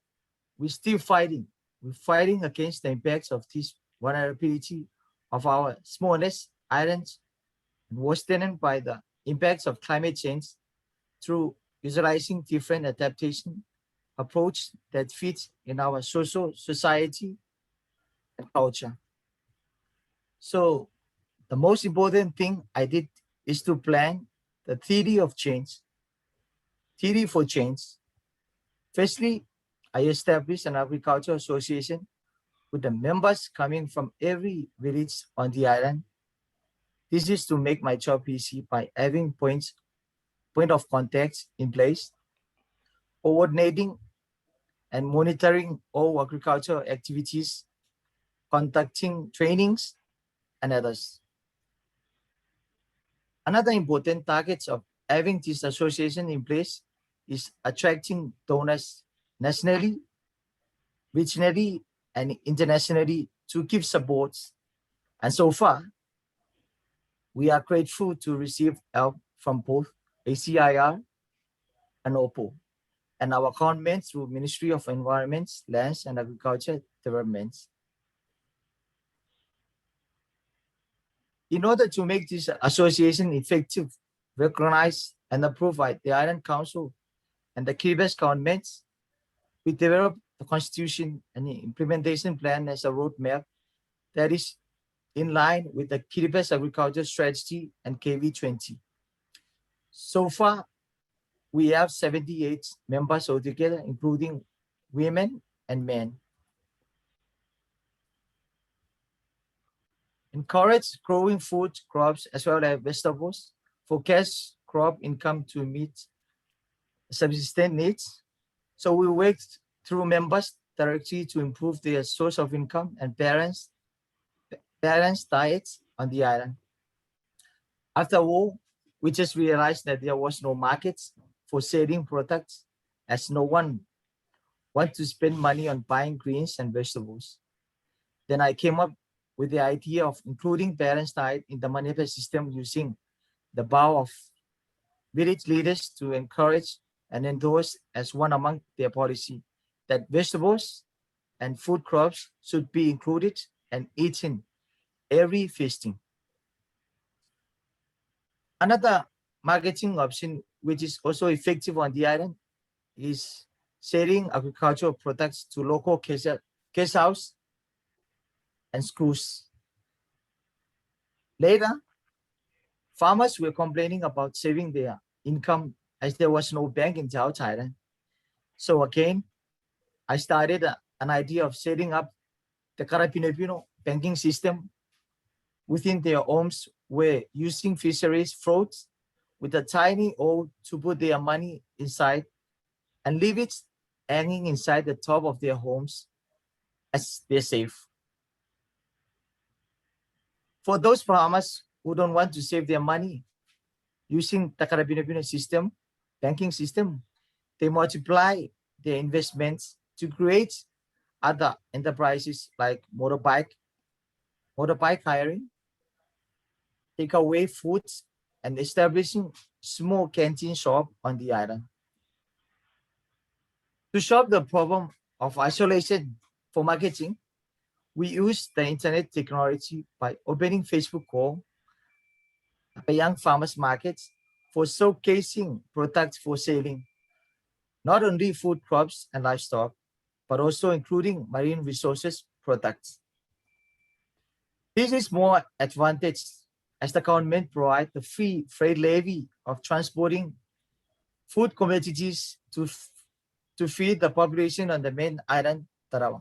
H: we're still fighting. We're fighting against the impacts of this vulnerability of our smallest islands, and worsened by the impacts of climate change through utilizing different adaptation approach that fits in our social society and culture. So the most important thing I did is to plan the theory of change, theory for change. Firstly, I established an agriculture association with the members coming from every village on the island. This is to make my job easy by having point of contact in place, coordinating and monitoring all agricultural activities, conducting trainings, and others. Another important target of having this association in place is attracting donors nationally, regionally, and internationally to give support. And so far, we are grateful to receive help from both ACIR and Wcpo, and our government through Ministry of Environment, Lands and Agriculture Development. In order to make this association effective, recognized and approved by the Island Council and the Kiribati governments, we developed the Constitution and the implementation plan as a roadmap that is in line with the Kiribati Agriculture Strategy and KV20. So far, we have 78 members altogether, including women and men. Encourage growing food crops as well as vegetables for cash crop income to meet subsistence needs. So we worked through members directly to improve their source of income and balanced diets on the island. After all, we just realized that there was no markets for selling products, as no one wants to spend money on buying greens and vegetables. Then I came up with the idea of including balanced diet in the management system using the power of village leaders to encourage and endorse as one among their policy that vegetables and food crops should be included and eaten every feasting. Another marketing option which is also effective on the island is selling agricultural products to local cash house and schools. Later, farmers were complaining about saving their income as there was no bank in South Island. So again, I started an idea of setting up the Karapinepino banking system within their homes, where using fisheries floats with a tiny hole to put their money inside and leave it hanging inside the top of their homes as they're safe. For those farmers who don't want to save their money using the Karapinepino system, banking system, they multiply their investments to create other enterprises like motorbike hiring, takeaway foods, and establishing small canteen shop on the island. To solve the problem of isolation for marketing, we use the internet technology by opening Facebook call by young farmers markets for showcasing products for selling, not only food crops and livestock, but also including marine resources products. This is more advantageous as the government provides the free freight levy of transporting food commodities to feed the population on the main island, Tarawa.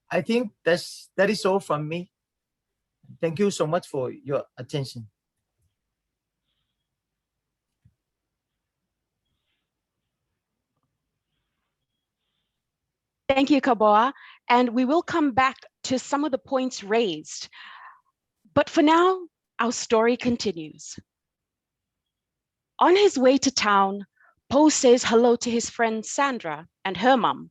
H: I think that is all from me. Thank you so much for your attention.
D: Thank you, Kaboa. And we will come back to some of the points raised. But for now, our story continues. On his way to town, Po says hello to his friend Sandra and her mum,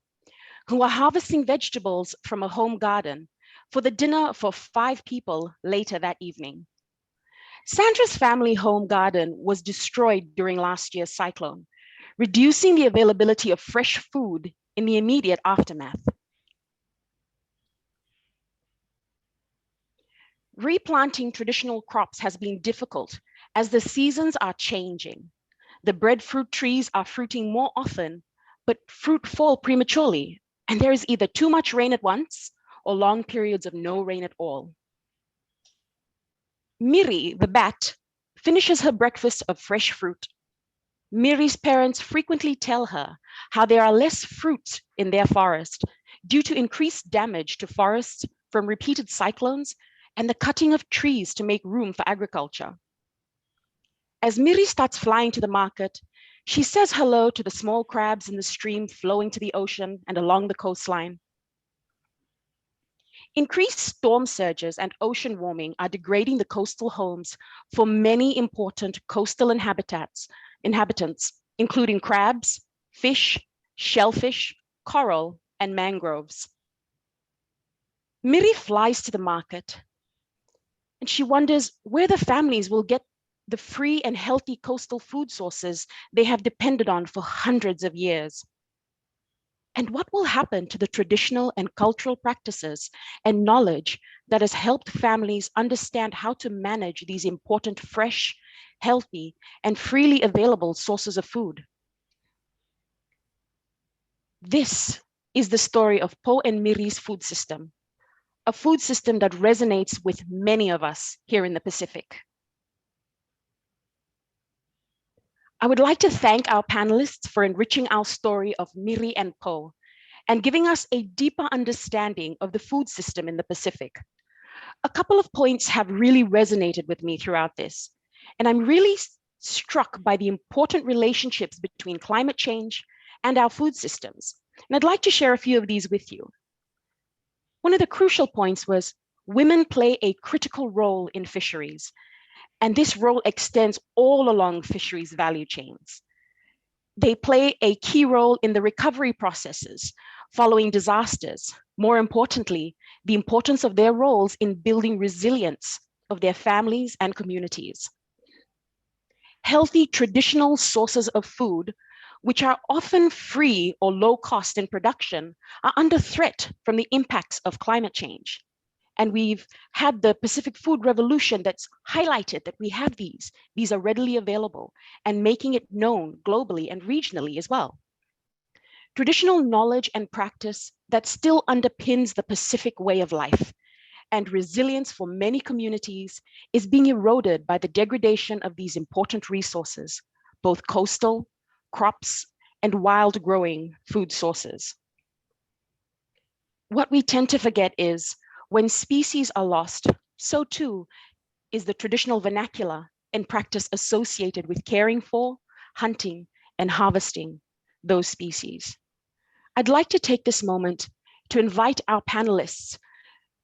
D: who are harvesting vegetables from a home garden for the dinner for 5 people later that evening. Sandra's family home garden was destroyed during last year's cyclone, reducing the availability of fresh food in the immediate aftermath. Replanting traditional crops has been difficult as the seasons are changing. The breadfruit trees are fruiting more often, but fruit fall prematurely, and there is either too much rain at once or long periods of no rain at all. Miri, the bat, finishes her breakfast of fresh fruit. Miri's parents frequently tell her how there are less fruit in their forest due to increased damage to forests from repeated cyclones and the cutting of trees to make room for agriculture. As Miri starts flying to the market, she says hello to the small crabs in the stream flowing to the ocean and along the coastline. Increased storm surges and ocean warming are degrading the coastal homes for many important coastal inhabitants, including crabs, fish, shellfish, coral, and mangroves. Miri flies to the market, and she wonders where the families will get the free and healthy coastal food sources they have depended on for hundreds of years. And what will happen to the traditional and cultural practices and knowledge that has helped families understand how to manage these important, fresh, healthy, and freely available sources of food? This is the story of Po and Miri's food system, a food system that resonates with many of us here in the Pacific. I would like to thank our panelists for enriching our story of Miri and Po and giving us a deeper understanding of the food system in the Pacific. A couple of points have really resonated with me throughout this, and I'm really struck by the important relationships between climate change and our food systems. And I'd like to share a few of these with you. One of the crucial points was women play a critical role in fisheries, and this role extends all along fisheries value chains. They play a key role in the recovery processes following disasters. More importantly, the importance of their roles in building resilience of their families and communities. Healthy traditional sources of food, which are often free or low cost in production, are under threat from the impacts of climate change. And we've had the Pacific Food Revolution that's highlighted that we have these. These are readily available and making it known globally and regionally as well. Traditional knowledge and practice that still underpins the Pacific way of life and resilience for many communities is being eroded by the degradation of these important resources, both coastal, crops, and wild growing food sources. What we tend to forget is when species are lost, so too is the traditional vernacular and practice associated with caring for, hunting, and harvesting those species. I'd like to take this moment to invite our panelists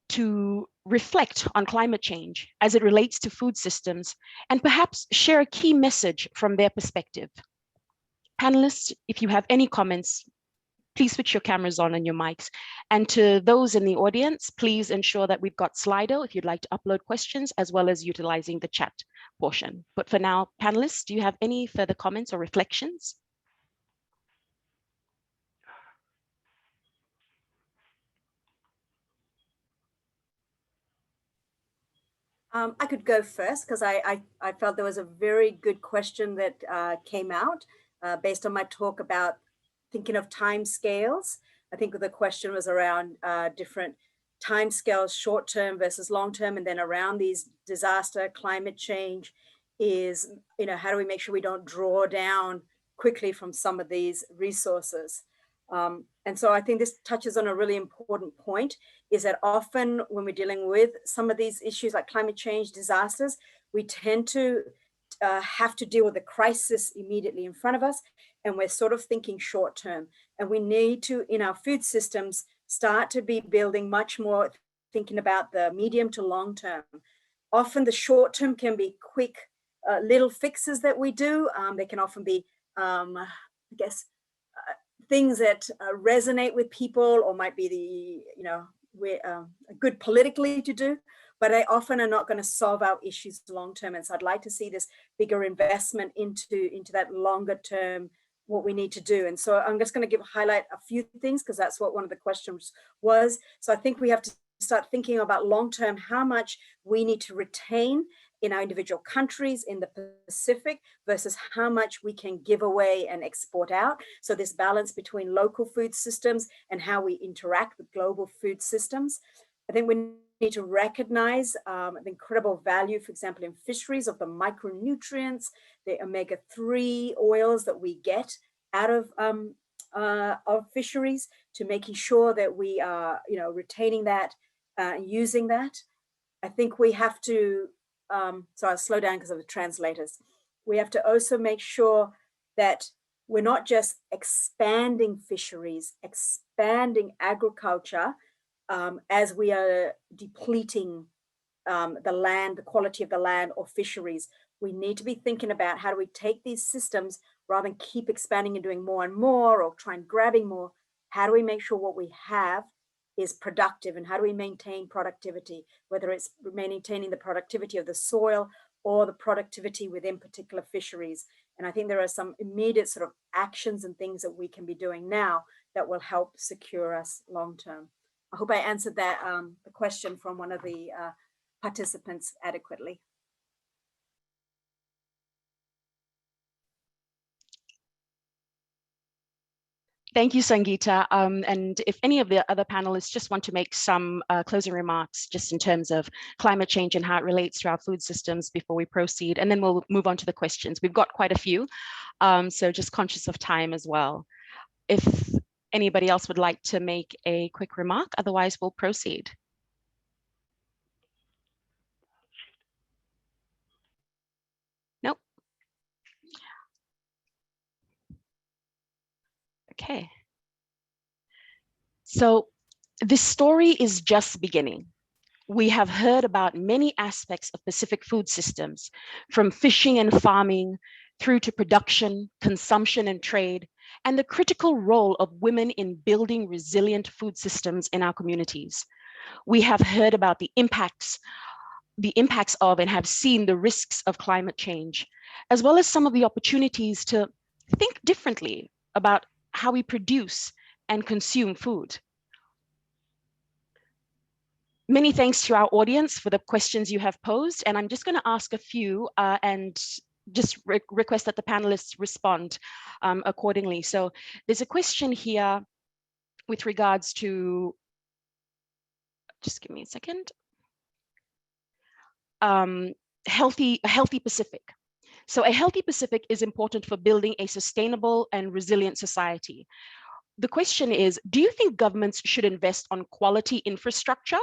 D: to reflect on climate change as it relates to food systems and perhaps share a key message from their perspective. Panelists, if you have any comments, please switch your cameras on and your mics. And to those in the audience, please ensure that we've got Slido if you'd like to upload questions, as well as utilizing the chat portion. But for now, panelists, do you have any further comments or reflections?
F: I could go first because I felt there was a very good question that came out based on my talk about thinking of time scales. I think the question was around different time scales, short-term versus long-term, and then around these disaster, climate change is, how do we make sure we don't draw down quickly from some of these resources? And so I think this touches on a really important point, is that often when we're dealing with some of these issues like climate change, disasters, we tend to have to deal with the crisis immediately in front of us. And we're sort of thinking short term. And we need to, in our food systems, start to be building much more, thinking about the medium to long term. Often the short term can be quick little fixes that we do. They can often be, I guess, things that resonate with people, or might be good politically to do, but they often are not going to solve our issues long term. And so I'd like to see this bigger investment into that longer term what we need to do. And so I'm just going to highlight a few things, because that's what one of the questions was. So I think we have to start thinking about long-term, how much we need to retain in our individual countries in the Pacific versus how much we can give away and export out. So this balance between local food systems and how we interact with global food systems. I think we need to recognize the incredible value, for example, in fisheries of the micronutrients, the omega-3 oils that we get out of fisheries, to making sure that we are, retaining that, using that. I think we have to, so I'll slow down because of the translators. We have to also make sure that we're not just expanding fisheries, expanding agriculture, as we are depleting the land, the quality of the land or fisheries. We need to be thinking about how do we take these systems, rather than keep expanding and doing more and more or try and grabbing more. How do we make sure what we have is productive, and how do we maintain productivity, whether it's maintaining the productivity of the soil or the productivity within particular fisheries. And I think there are some immediate sort of actions and things that we can be doing now that will help secure us long term. I hope I answered that the question from one of the participants adequately.
D: Thank you, Sangeeta. And if any of the other panelists just want to make some closing remarks just in terms of climate change and how it relates to our food systems before we proceed, and then we'll move on to the questions. We've got quite a few, so just conscious of time as well. If anybody else would like to make a quick remark, otherwise we'll proceed. Nope. Okay. So this story is just beginning. We have heard about many aspects of Pacific food systems, from fishing and farming through to production, consumption and trade, and the critical role of women in building resilient food systems in our communities. We have heard about the impacts of and have seen the risks of climate change, as well as some of the opportunities to think differently about how we produce and consume food. Many thanks to our audience for the questions you have posed, and I'm just going to ask a few and just request that the panelists respond accordingly. So there's a question here with regards to, just give me a second, a healthy Pacific. So a healthy Pacific is important for building a sustainable and resilient society. The question is, do you think governments should invest on quality infrastructure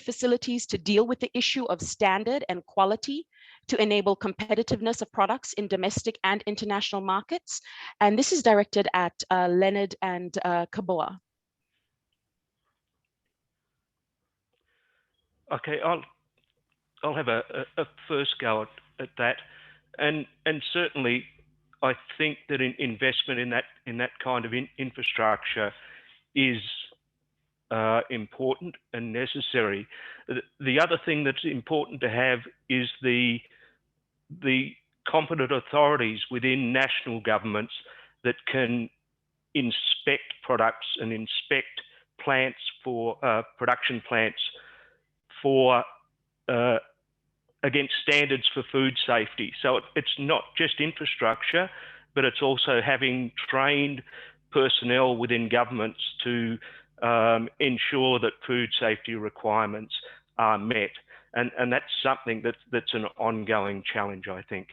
D: facilities to deal with the issue of standard and quality to enable competitiveness of products in domestic and international markets? And this is directed at Leonard and Kaboa.
E: Okay, I'll have a first go at that, and certainly I think that investment in that kind of infrastructure is important and necessary. The other thing that's important to have is the competent authorities within national governments that can inspect products and inspect plants for production plants for against standards for food safety. So it's not just infrastructure, but it's also having trained personnel within governments to ensure that food safety requirements are met. And that's something that's an ongoing challenge, I think.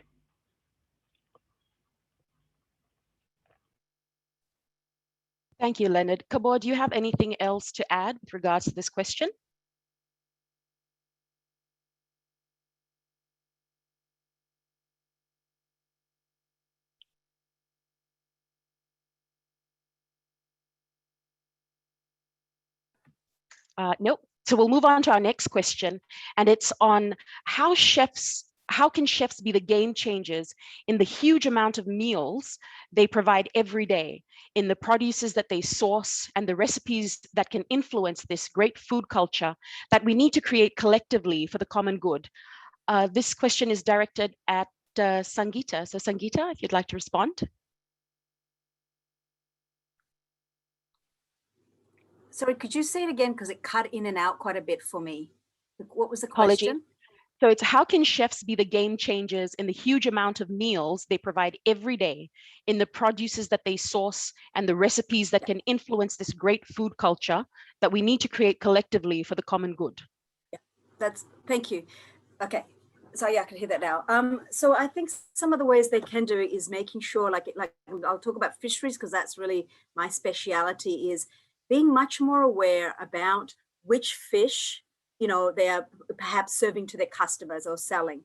D: Thank you, Leonard. Kaboa, do you have anything else to add with regards to this question? Nope. So we'll move on to our next question, and it's on how can chefs be the game changers in the huge amount of meals they provide every day, in the produces that they source and the recipes that can influence this great food culture that we need to create collectively for the common good. This question is directed at Sangeeta. So Sangeeta, if you'd like to respond.
F: Sorry, could you say it again? Because it cut in and out quite a bit for me. What was the
D: Apologies.
F: question?
D: So it's how can chefs be the game changers in the huge amount of meals they provide every day, in the produces that they source and the recipes that can influence this great food culture that we need to create collectively for the common good?
F: Yeah, thank you. Okay. So yeah, I can hear that now. So I think some of the ways they can do it is making sure, like I'll talk about fisheries because that's really my speciality, is being much more aware about which fish, you know, they are perhaps serving to their customers or selling.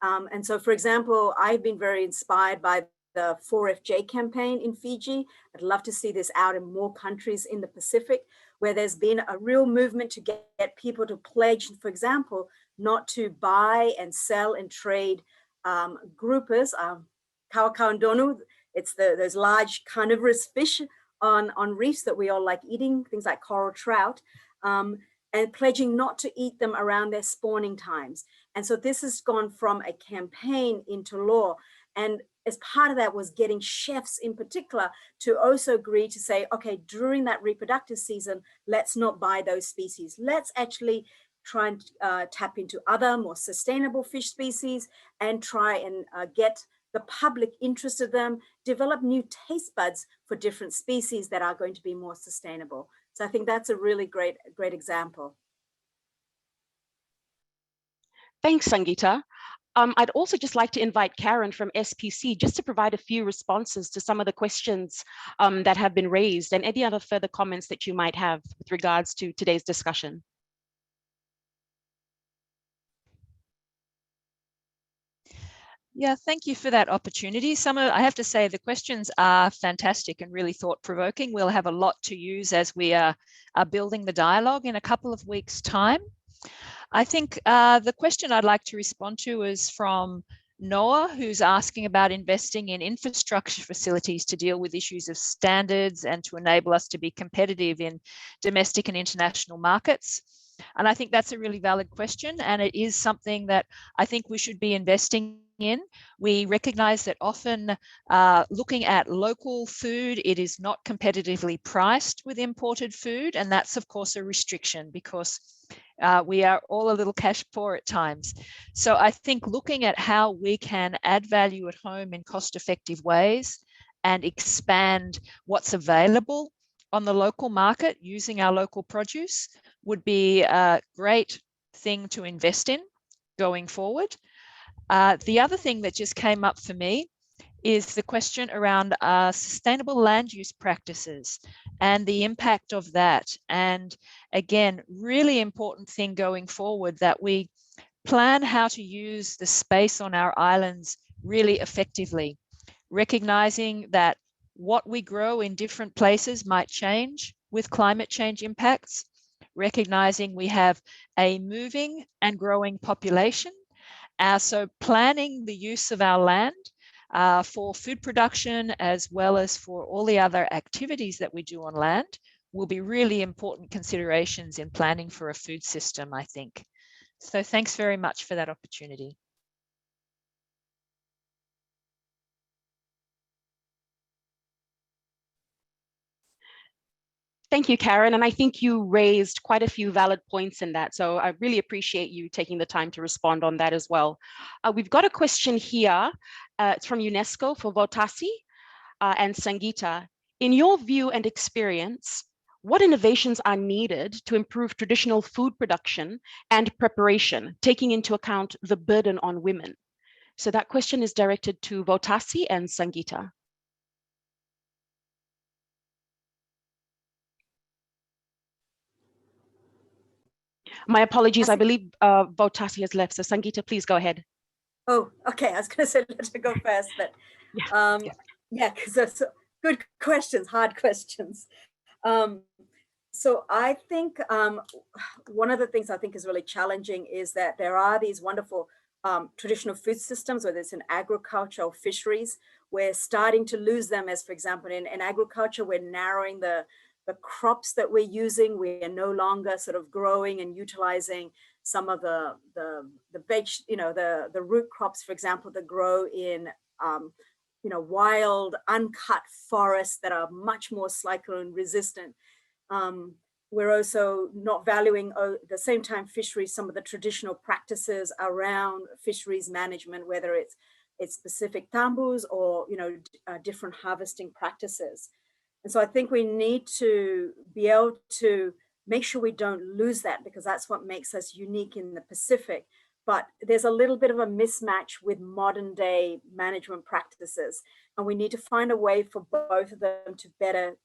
F: And so, for example, I've been very inspired by the 4FJ campaign in Fiji. I'd love to see this out in more countries in the Pacific, where there's been a real movement to get people to pledge, for example, not to buy and sell and trade groupers, kawakawandonu. It's those large carnivorous fish on reefs that we all like eating, things like coral trout, and pledging not to eat them around their spawning times. And so this has gone from a campaign into law. And as part of that was getting chefs in particular to also agree to say, okay, during that reproductive season, let's not buy those species. Let's actually try and tap into other more sustainable fish species and try and get the public interested in them, develop new taste buds for different species that are going to be more sustainable. So I think that's a really great example.
D: Thanks, Sangeeta. I'd also just like to invite Karen from SPC just to provide a few responses to some of the questions that have been raised and any other further comments that you might have with regards to today's discussion.
A: Yeah, thank you for that opportunity. I have to say the questions are fantastic and really thought-provoking. We'll have a lot to use as we are building the dialogue in a couple of weeks' time. I think the question I'd like to respond to is from Noah, who's asking about investing in infrastructure facilities to deal with issues of standards and to enable us to be competitive in domestic and international markets. And I think that's a really valid question, and it is something that I think we should be investing in. We recognize that often looking at local food, it is not competitively priced with imported food, and that's of course a restriction because we are all a little cash poor at times. So I think looking at how we can add value at home in cost-effective ways and expand what's available on the local market using our local produce would be a great thing to invest in going forward. The other thing that just came up for me is the question around sustainable land use practices and the impact of that. And again, really important thing going forward that we plan how to use the space on our islands really effectively, recognizing that what we grow in different places might change with climate change impacts, recognizing we have a moving and growing population. So planning the use of our land for food production as well as for all the other activities that we do on land will be really important considerations in planning for a food system, I think. So thanks very much for that opportunity.
D: Thank you, Karen. And I think you raised quite a few valid points in that. So I really appreciate you taking the time to respond on that as well. We've got a question here. It's from UNESCO for Votasi and Sangeeta. In your view and experience, what innovations are needed to improve traditional food production and preparation, taking into account the burden on women? So that question is directed to Votasi and Sangeeta. My apologies, I believe Votasi has left. So Sangeeta, please go ahead.
F: Oh, okay. I was going to say let her go first, but yeah, because that's good questions, hard questions. So I think one of the things I think is really challenging is that there are these wonderful traditional food systems, whether it's in agriculture or fisheries. We're starting to lose them as, for example, in agriculture, we're narrowing the crops that we're using. We are no longer sort of growing and utilizing some of the veg, the root crops, for example, that grow in wild, uncut forests that are much more cyclone resistant. we're also not valuing at the same time fisheries, some of the traditional practices around fisheries management, whether it's specific tambus or different harvesting practices. And so I think we need to be able to make sure we don't lose that, because that's what makes us unique in the Pacific. But there's a little bit of a mismatch with modern day management practices, and we need to find a way for both of them to better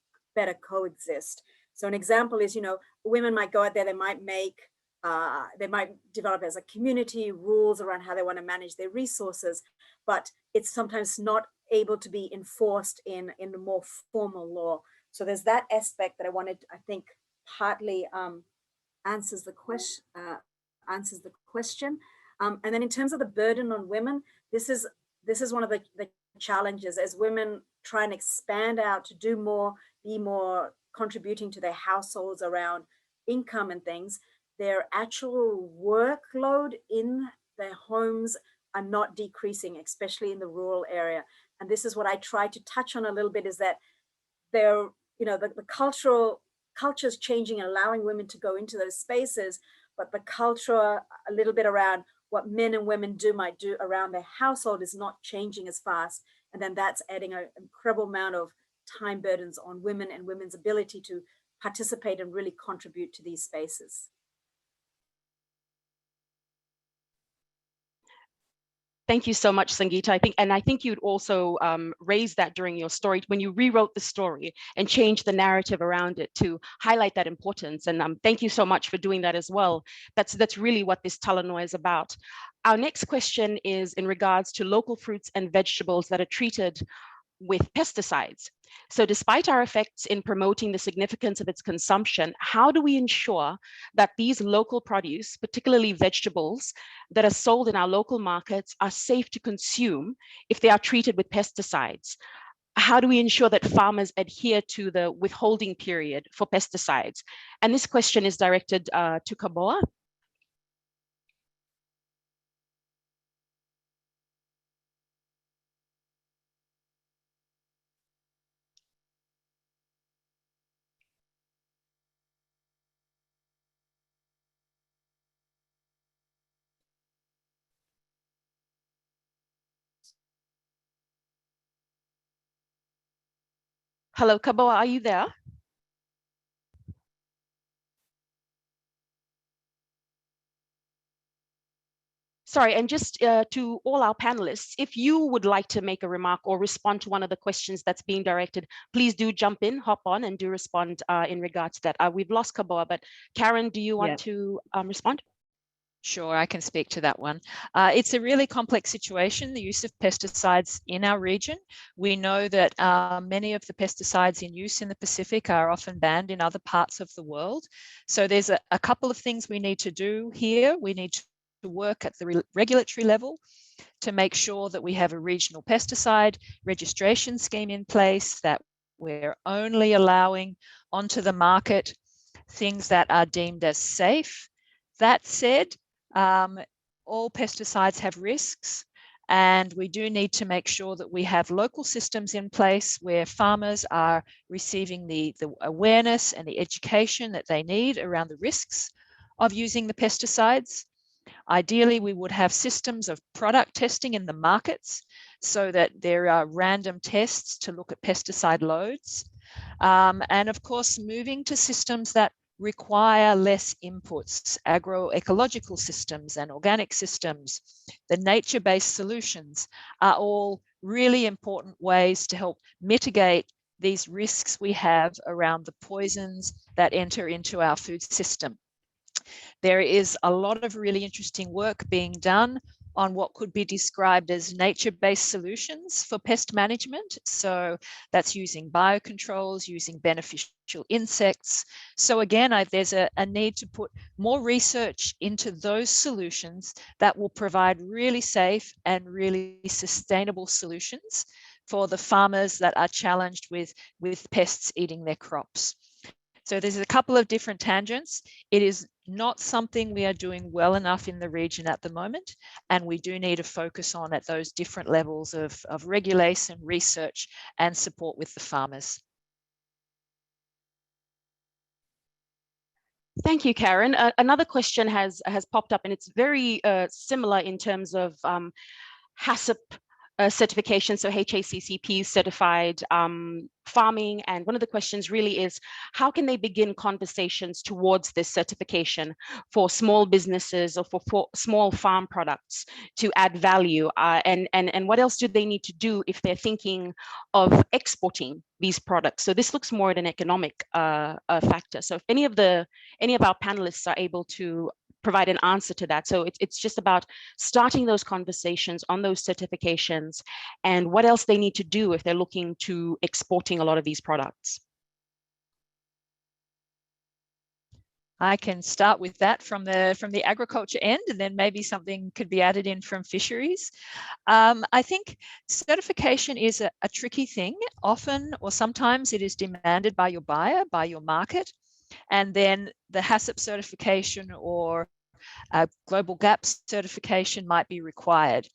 F: coexist. So an example is, women might go out there, they might develop as a community rules around how they want to manage their resources, but it's sometimes not able to be enforced in the more formal law. So there's that aspect that I think partly answers the question. And then in terms of the burden on women, this is one of the challenges as women try and expand out to do more, be more contributing to their households around income and things. Their actual workload in their homes are not decreasing, especially in the rural area. And this is what I try to touch on a little bit, is that the culture is changing and allowing women to go into those spaces, but the culture a little bit around what men and women might do around their household is not changing as fast. And then that's adding an incredible amount of time burdens on women and women's ability to participate and really contribute to these spaces.
D: Thank you so much, Sangeeta. I think you'd also raised that during your story when you rewrote the story and changed the narrative around it to highlight that importance. And thank you so much for doing that as well. That's really what this Talanoa is about. Our next question is in regards to local fruits and vegetables that are treated with pesticides. So despite our efforts in promoting the significance of its consumption, how do we ensure that these local produce, particularly vegetables that are sold in our local markets, are safe to consume if they are treated with pesticides? How do we ensure that farmers adhere to the withholding period for pesticides? And this question is directed to Kaboa. Hello, Kaboa, are you there? Sorry, and just to all our panelists, if you would like to make a remark or respond to one of the questions that's being directed, please do jump in, hop on, and do respond in regards to that. We've lost Kaboa, but Karen, do you want to respond?
A: Sure, I can speak to that one. It's a really complex situation, the use of pesticides in our region. We know that many of the pesticides in use in the Pacific are often banned in other parts of the world. So there's a couple of things we need to do here. We need to work at the regulatory level to make sure that we have a regional pesticide registration scheme in place, that we're only allowing onto the market things that are deemed as safe. That said, all pesticides have risks, and we do need to make sure that we have local systems in place where farmers are receiving the awareness and the education that they need around the risks of using the pesticides. Ideally, we would have systems of product testing in the markets so that there are random tests to look at pesticide loads. And of course, moving to systems that require less inputs, agroecological systems and organic systems, the nature-based solutions are all really important ways to help mitigate these risks we have around the poisons that enter into our food system. There is a lot of really interesting work being done on what could be described as nature-based solutions for pest management. So that's using biocontrols, using beneficial insects. So again, there's a need to put more research into those solutions that will provide really safe and really sustainable solutions for the farmers that are challenged with pests eating their crops. So there's a couple of different tangents. It is not something we are doing well enough in the region at the moment, and we do need to focus on at those different levels of regulation, research, and support with the farmers.
D: Thank you, Karen. Another question has popped up, and it's very similar in terms of HACCP certification, so HACCP certified farming. And one of the questions really is, how can they begin conversations towards this certification for small businesses or for small farm products to add value? And what else do they need to do if they're thinking of exporting these products? So this looks more at an economic factor. So if any of our panelists are able to provide an answer to that. So it's just about starting those conversations on those certifications and what else they need to do if they're looking to exporting a lot of these products.
A: I can start with that from the agriculture end, and then maybe something could be added in from fisheries. I think certification is a tricky thing. Often or sometimes it is demanded by your buyer, by your market. And then the HACCP certification or global GAP certification might be required.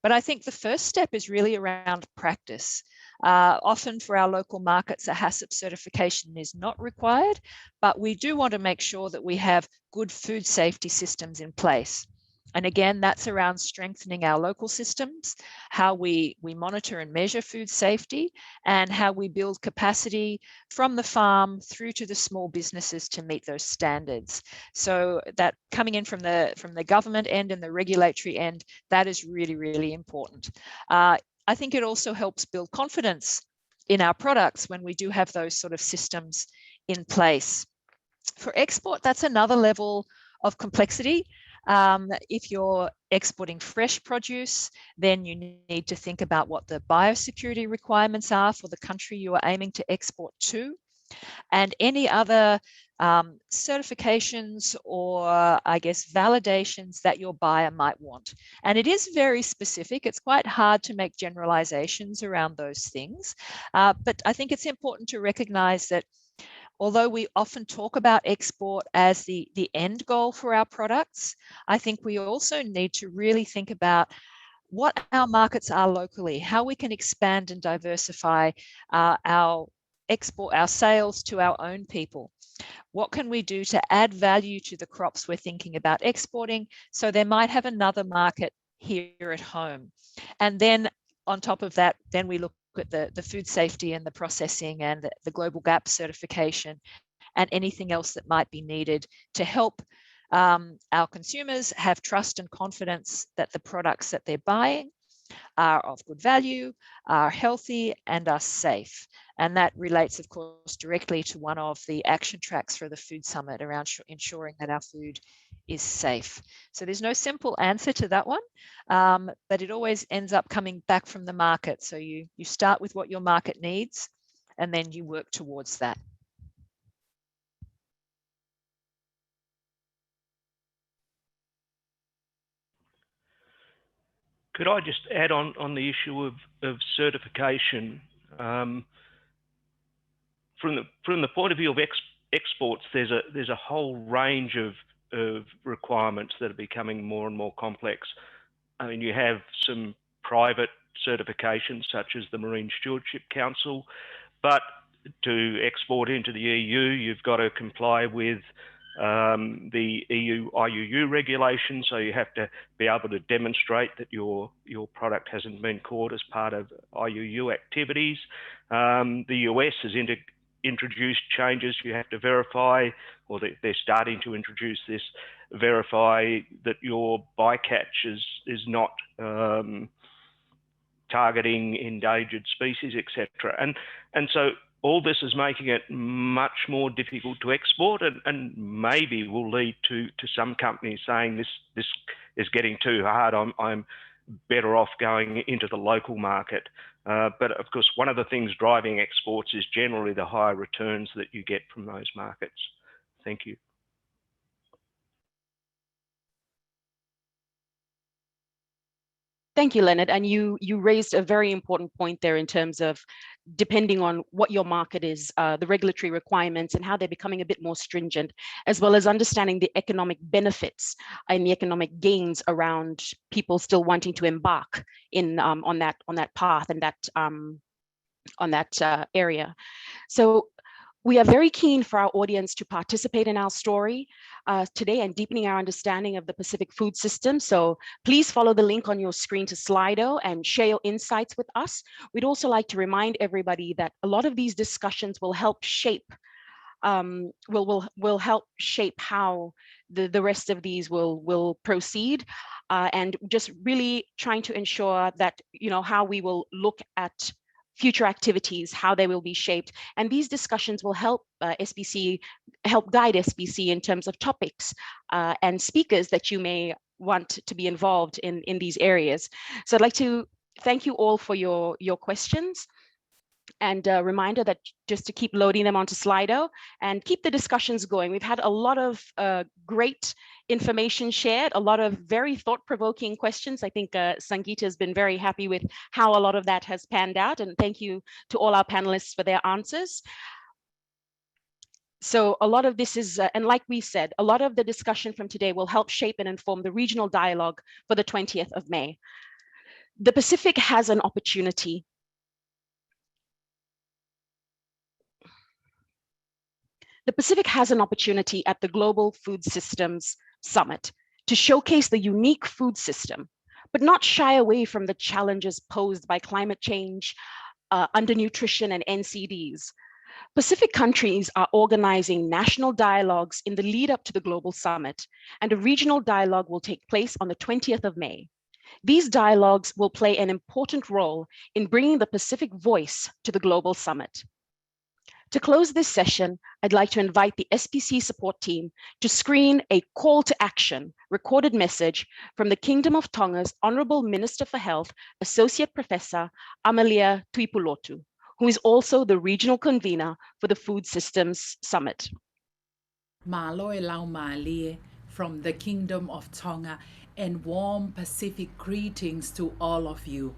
A: But I think the first step is really around practice. Often for our local markets, a HACCP certification is not required, but we do want to make sure that we have good food safety systems in place. And again, that's around strengthening our local systems, how we monitor and measure food safety, and how we build capacity from the farm through to the small businesses to meet those standards. So that coming in from the government end and the regulatory end, that is really, really important. I think it also helps build confidence in our products when we do have those sort of systems in place. For export, that's another level of complexity. If you're exporting fresh produce, then you need to think about what the biosecurity requirements are for the country you are aiming to export to, and any other certifications or, I guess, validations that your buyer might want. And it is very specific. It's quite hard to make generalizations around those things. But I think it's important to recognize that although we often talk about export as the end goal for our products, I think we also need to really think about what our markets are locally, how we can expand and diversify our sales to our own people. What can we do to add value to the crops we're thinking about exporting so they might have another market here at home? And then on top of that, then we look at the food safety and the processing and the global GAP certification and anything else that might be needed to help our consumers have trust and confidence that the products that they're buying are of good value, are healthy, and are safe. And that relates, of course, directly to one of the action tracks for the Food Summit around ensuring that our food is safe. So there's no simple answer to that one, but it always ends up coming back from the market. So you start with what your market needs, and then you work towards that.
E: Could I just add on the issue of certification? From the point of view of exports, there's a whole range of requirements that are becoming more and more complex. I mean, you have some private certifications such as the Marine Stewardship Council, but to export into the EU, you've got to comply with the EU IUU regulations, so you have to be able to demonstrate that your product hasn't been caught as part of IUU activities. The US has introduced changes. You have to verify, or they're starting to introduce this, verify that your bycatch is not targeting endangered species, etc. And so all this is making it much more difficult to export, and maybe will lead to some companies saying this is getting too hard. I'm better off going into the local market. But of course, one of the things driving exports is generally the higher returns that you get from those markets. Thank you.
D: Thank you, Leonard. And you raised a very important point there in terms of depending on what your market is, the regulatory requirements and how they're becoming a bit more stringent, as well as understanding the economic benefits and the economic gains around people still wanting to embark in on that path and that area. So We are very keen for our audience to participate in our story today and deepening our understanding of the Pacific food system. So please follow the link on your screen to Slido and share your insights with us. We'd also like to remind everybody that a lot of these discussions will help shape will help shape how the rest of these will proceed, and just really trying to ensure that, you know, how we will look at future activities, how they will be shaped. And these discussions will help SBC, help guide SBC in terms of topics and speakers that you may want to be involved in these areas. So I'd like to thank you all for your questions. And a reminder that just to keep loading them onto Slido and keep the discussions going. We've had a lot of great information shared, a lot of very thought-provoking questions. I think Sangeeta has been very happy with how a lot of that has panned out. And thank you to all our panelists for their answers. So a lot of this is, and like we said, a lot of the discussion from today will help shape and inform the regional dialogue for the 20th of May. The Pacific has an opportunity. The Pacific has an opportunity at the Global Food Systems Summit to showcase the unique food system, but not shy away from the challenges posed by climate change, undernutrition, and NCDs. Pacific countries are organizing national dialogues in the lead up to the Global Summit, and a regional dialogue will take place on the 20th of May. These dialogues will play an important role in bringing the Pacific voice to the Global Summit. To close this session, I'd like to invite the SPC support team to screen a call to action recorded message from the Kingdom of Tonga's Honorable Minister for Health, Associate Professor Amalia Tuipulotu, who is also the regional convener for the Food Systems Summit.
I: Malo e lau malie from the Kingdom of Tonga, and warm Pacific greetings to all of you.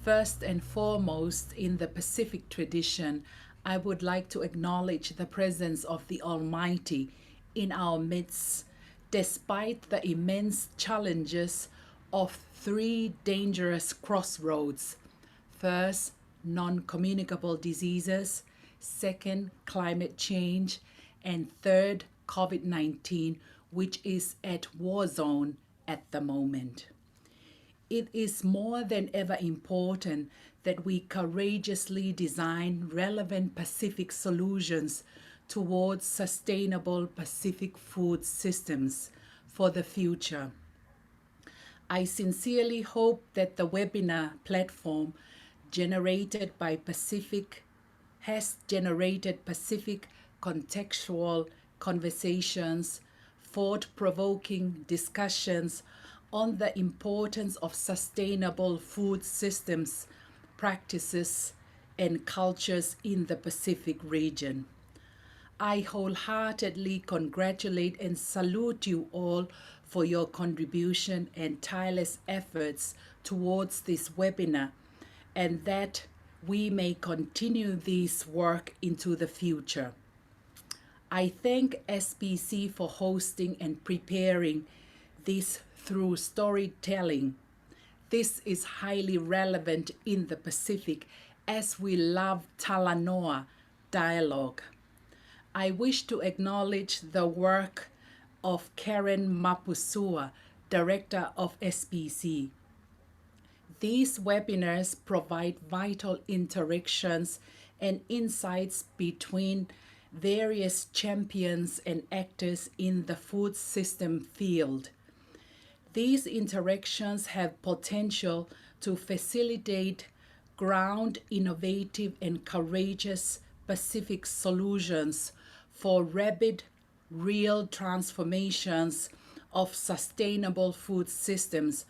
I: First and foremost, in the Pacific tradition, I would like to acknowledge the presence of the Almighty in our midst, despite the immense challenges of 3 dangerous crossroads. First, non-communicable diseases. Second, climate change. And third, COVID-19, which is at war zone at the moment. It is more than ever important that we courageously design relevant Pacific solutions towards sustainable Pacific food systems for the future. I sincerely hope that the webinar platform generated by Pacific has generated Pacific contextual conversations, thought-provoking discussions on the importance of sustainable food systems, practices, and cultures in the Pacific region. I wholeheartedly congratulate and salute you all for your contribution and tireless efforts towards this webinar, and that we may continue this work into the future. I thank SPC for hosting and preparing this through storytelling. This is highly relevant in the Pacific as we love Talanoa dialogue. I wish to acknowledge the work of Karen Mapusua, Director of SPC. These webinars provide vital interactions and insights between various champions and actors in the food system field. These interactions have potential to facilitate ground innovative and courageous Pacific solutions for rapid, real transformations of sustainable food systems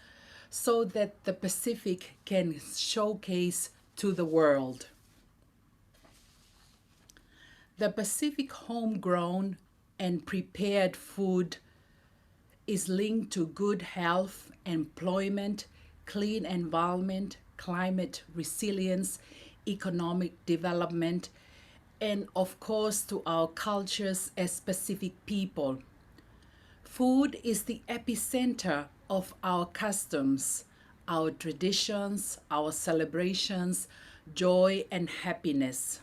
I: so that the Pacific can showcase to the world. The Pacific homegrown and prepared food is linked to good health, employment, clean environment, climate resilience, economic development, and of course to our cultures as Pacific people. Food is the epicenter of our customs, our traditions, our celebrations, joy and happiness.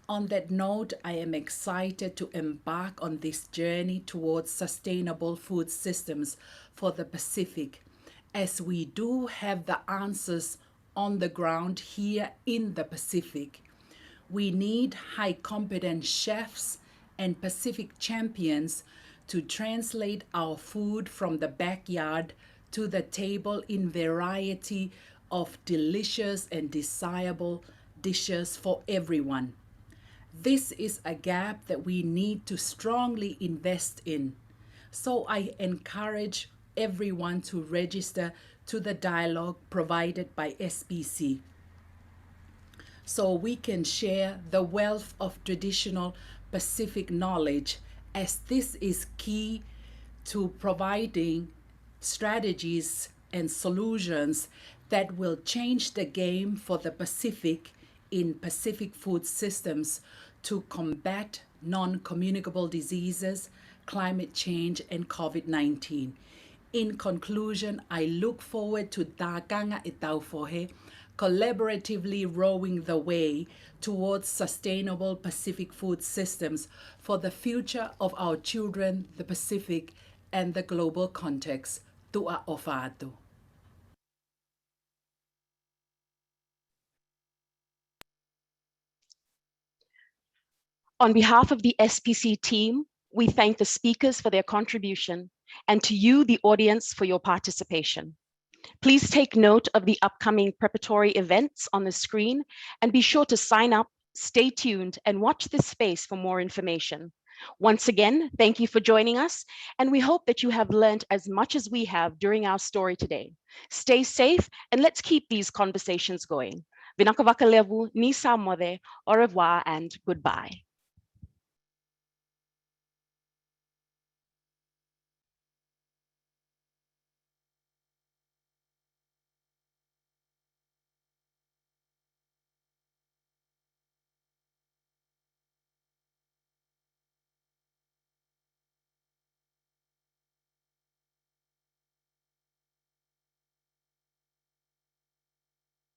I: On that note, I am excited to embark on this journey towards sustainable food systems for the Pacific, as we do have the answers on the ground here in the Pacific. We need high competent chefs and Pacific champions to translate our food from the backyard to the table in variety of delicious and desirable dishes for everyone. This is a gap that we need to strongly invest in. So I encourage everyone to register to the dialogue provided by SPC, so we can share the wealth of traditional Pacific knowledge, as this is key to providing strategies and solutions that will change the game for the Pacific in Pacific food systems to combat non-communicable diseases, climate change, and COVID-19. In conclusion, I look forward to Dakanga Itaufohe collaboratively rowing the way towards sustainable Pacific food systems for the future of our children, the Pacific, and the global context. Tua ofatu.
D: On behalf of the SPC team, we thank the speakers for their contribution, and to you, the audience, for your participation. Please take note of the upcoming preparatory events on the screen, and be sure to sign up, stay tuned, and watch this space for more information. Once again, thank you for joining us, and we hope that you have learned as much as we have during our story today. Stay safe, and let's keep these conversations going. Vinakavakalevu, Nisa Mode, au revoir, and goodbye.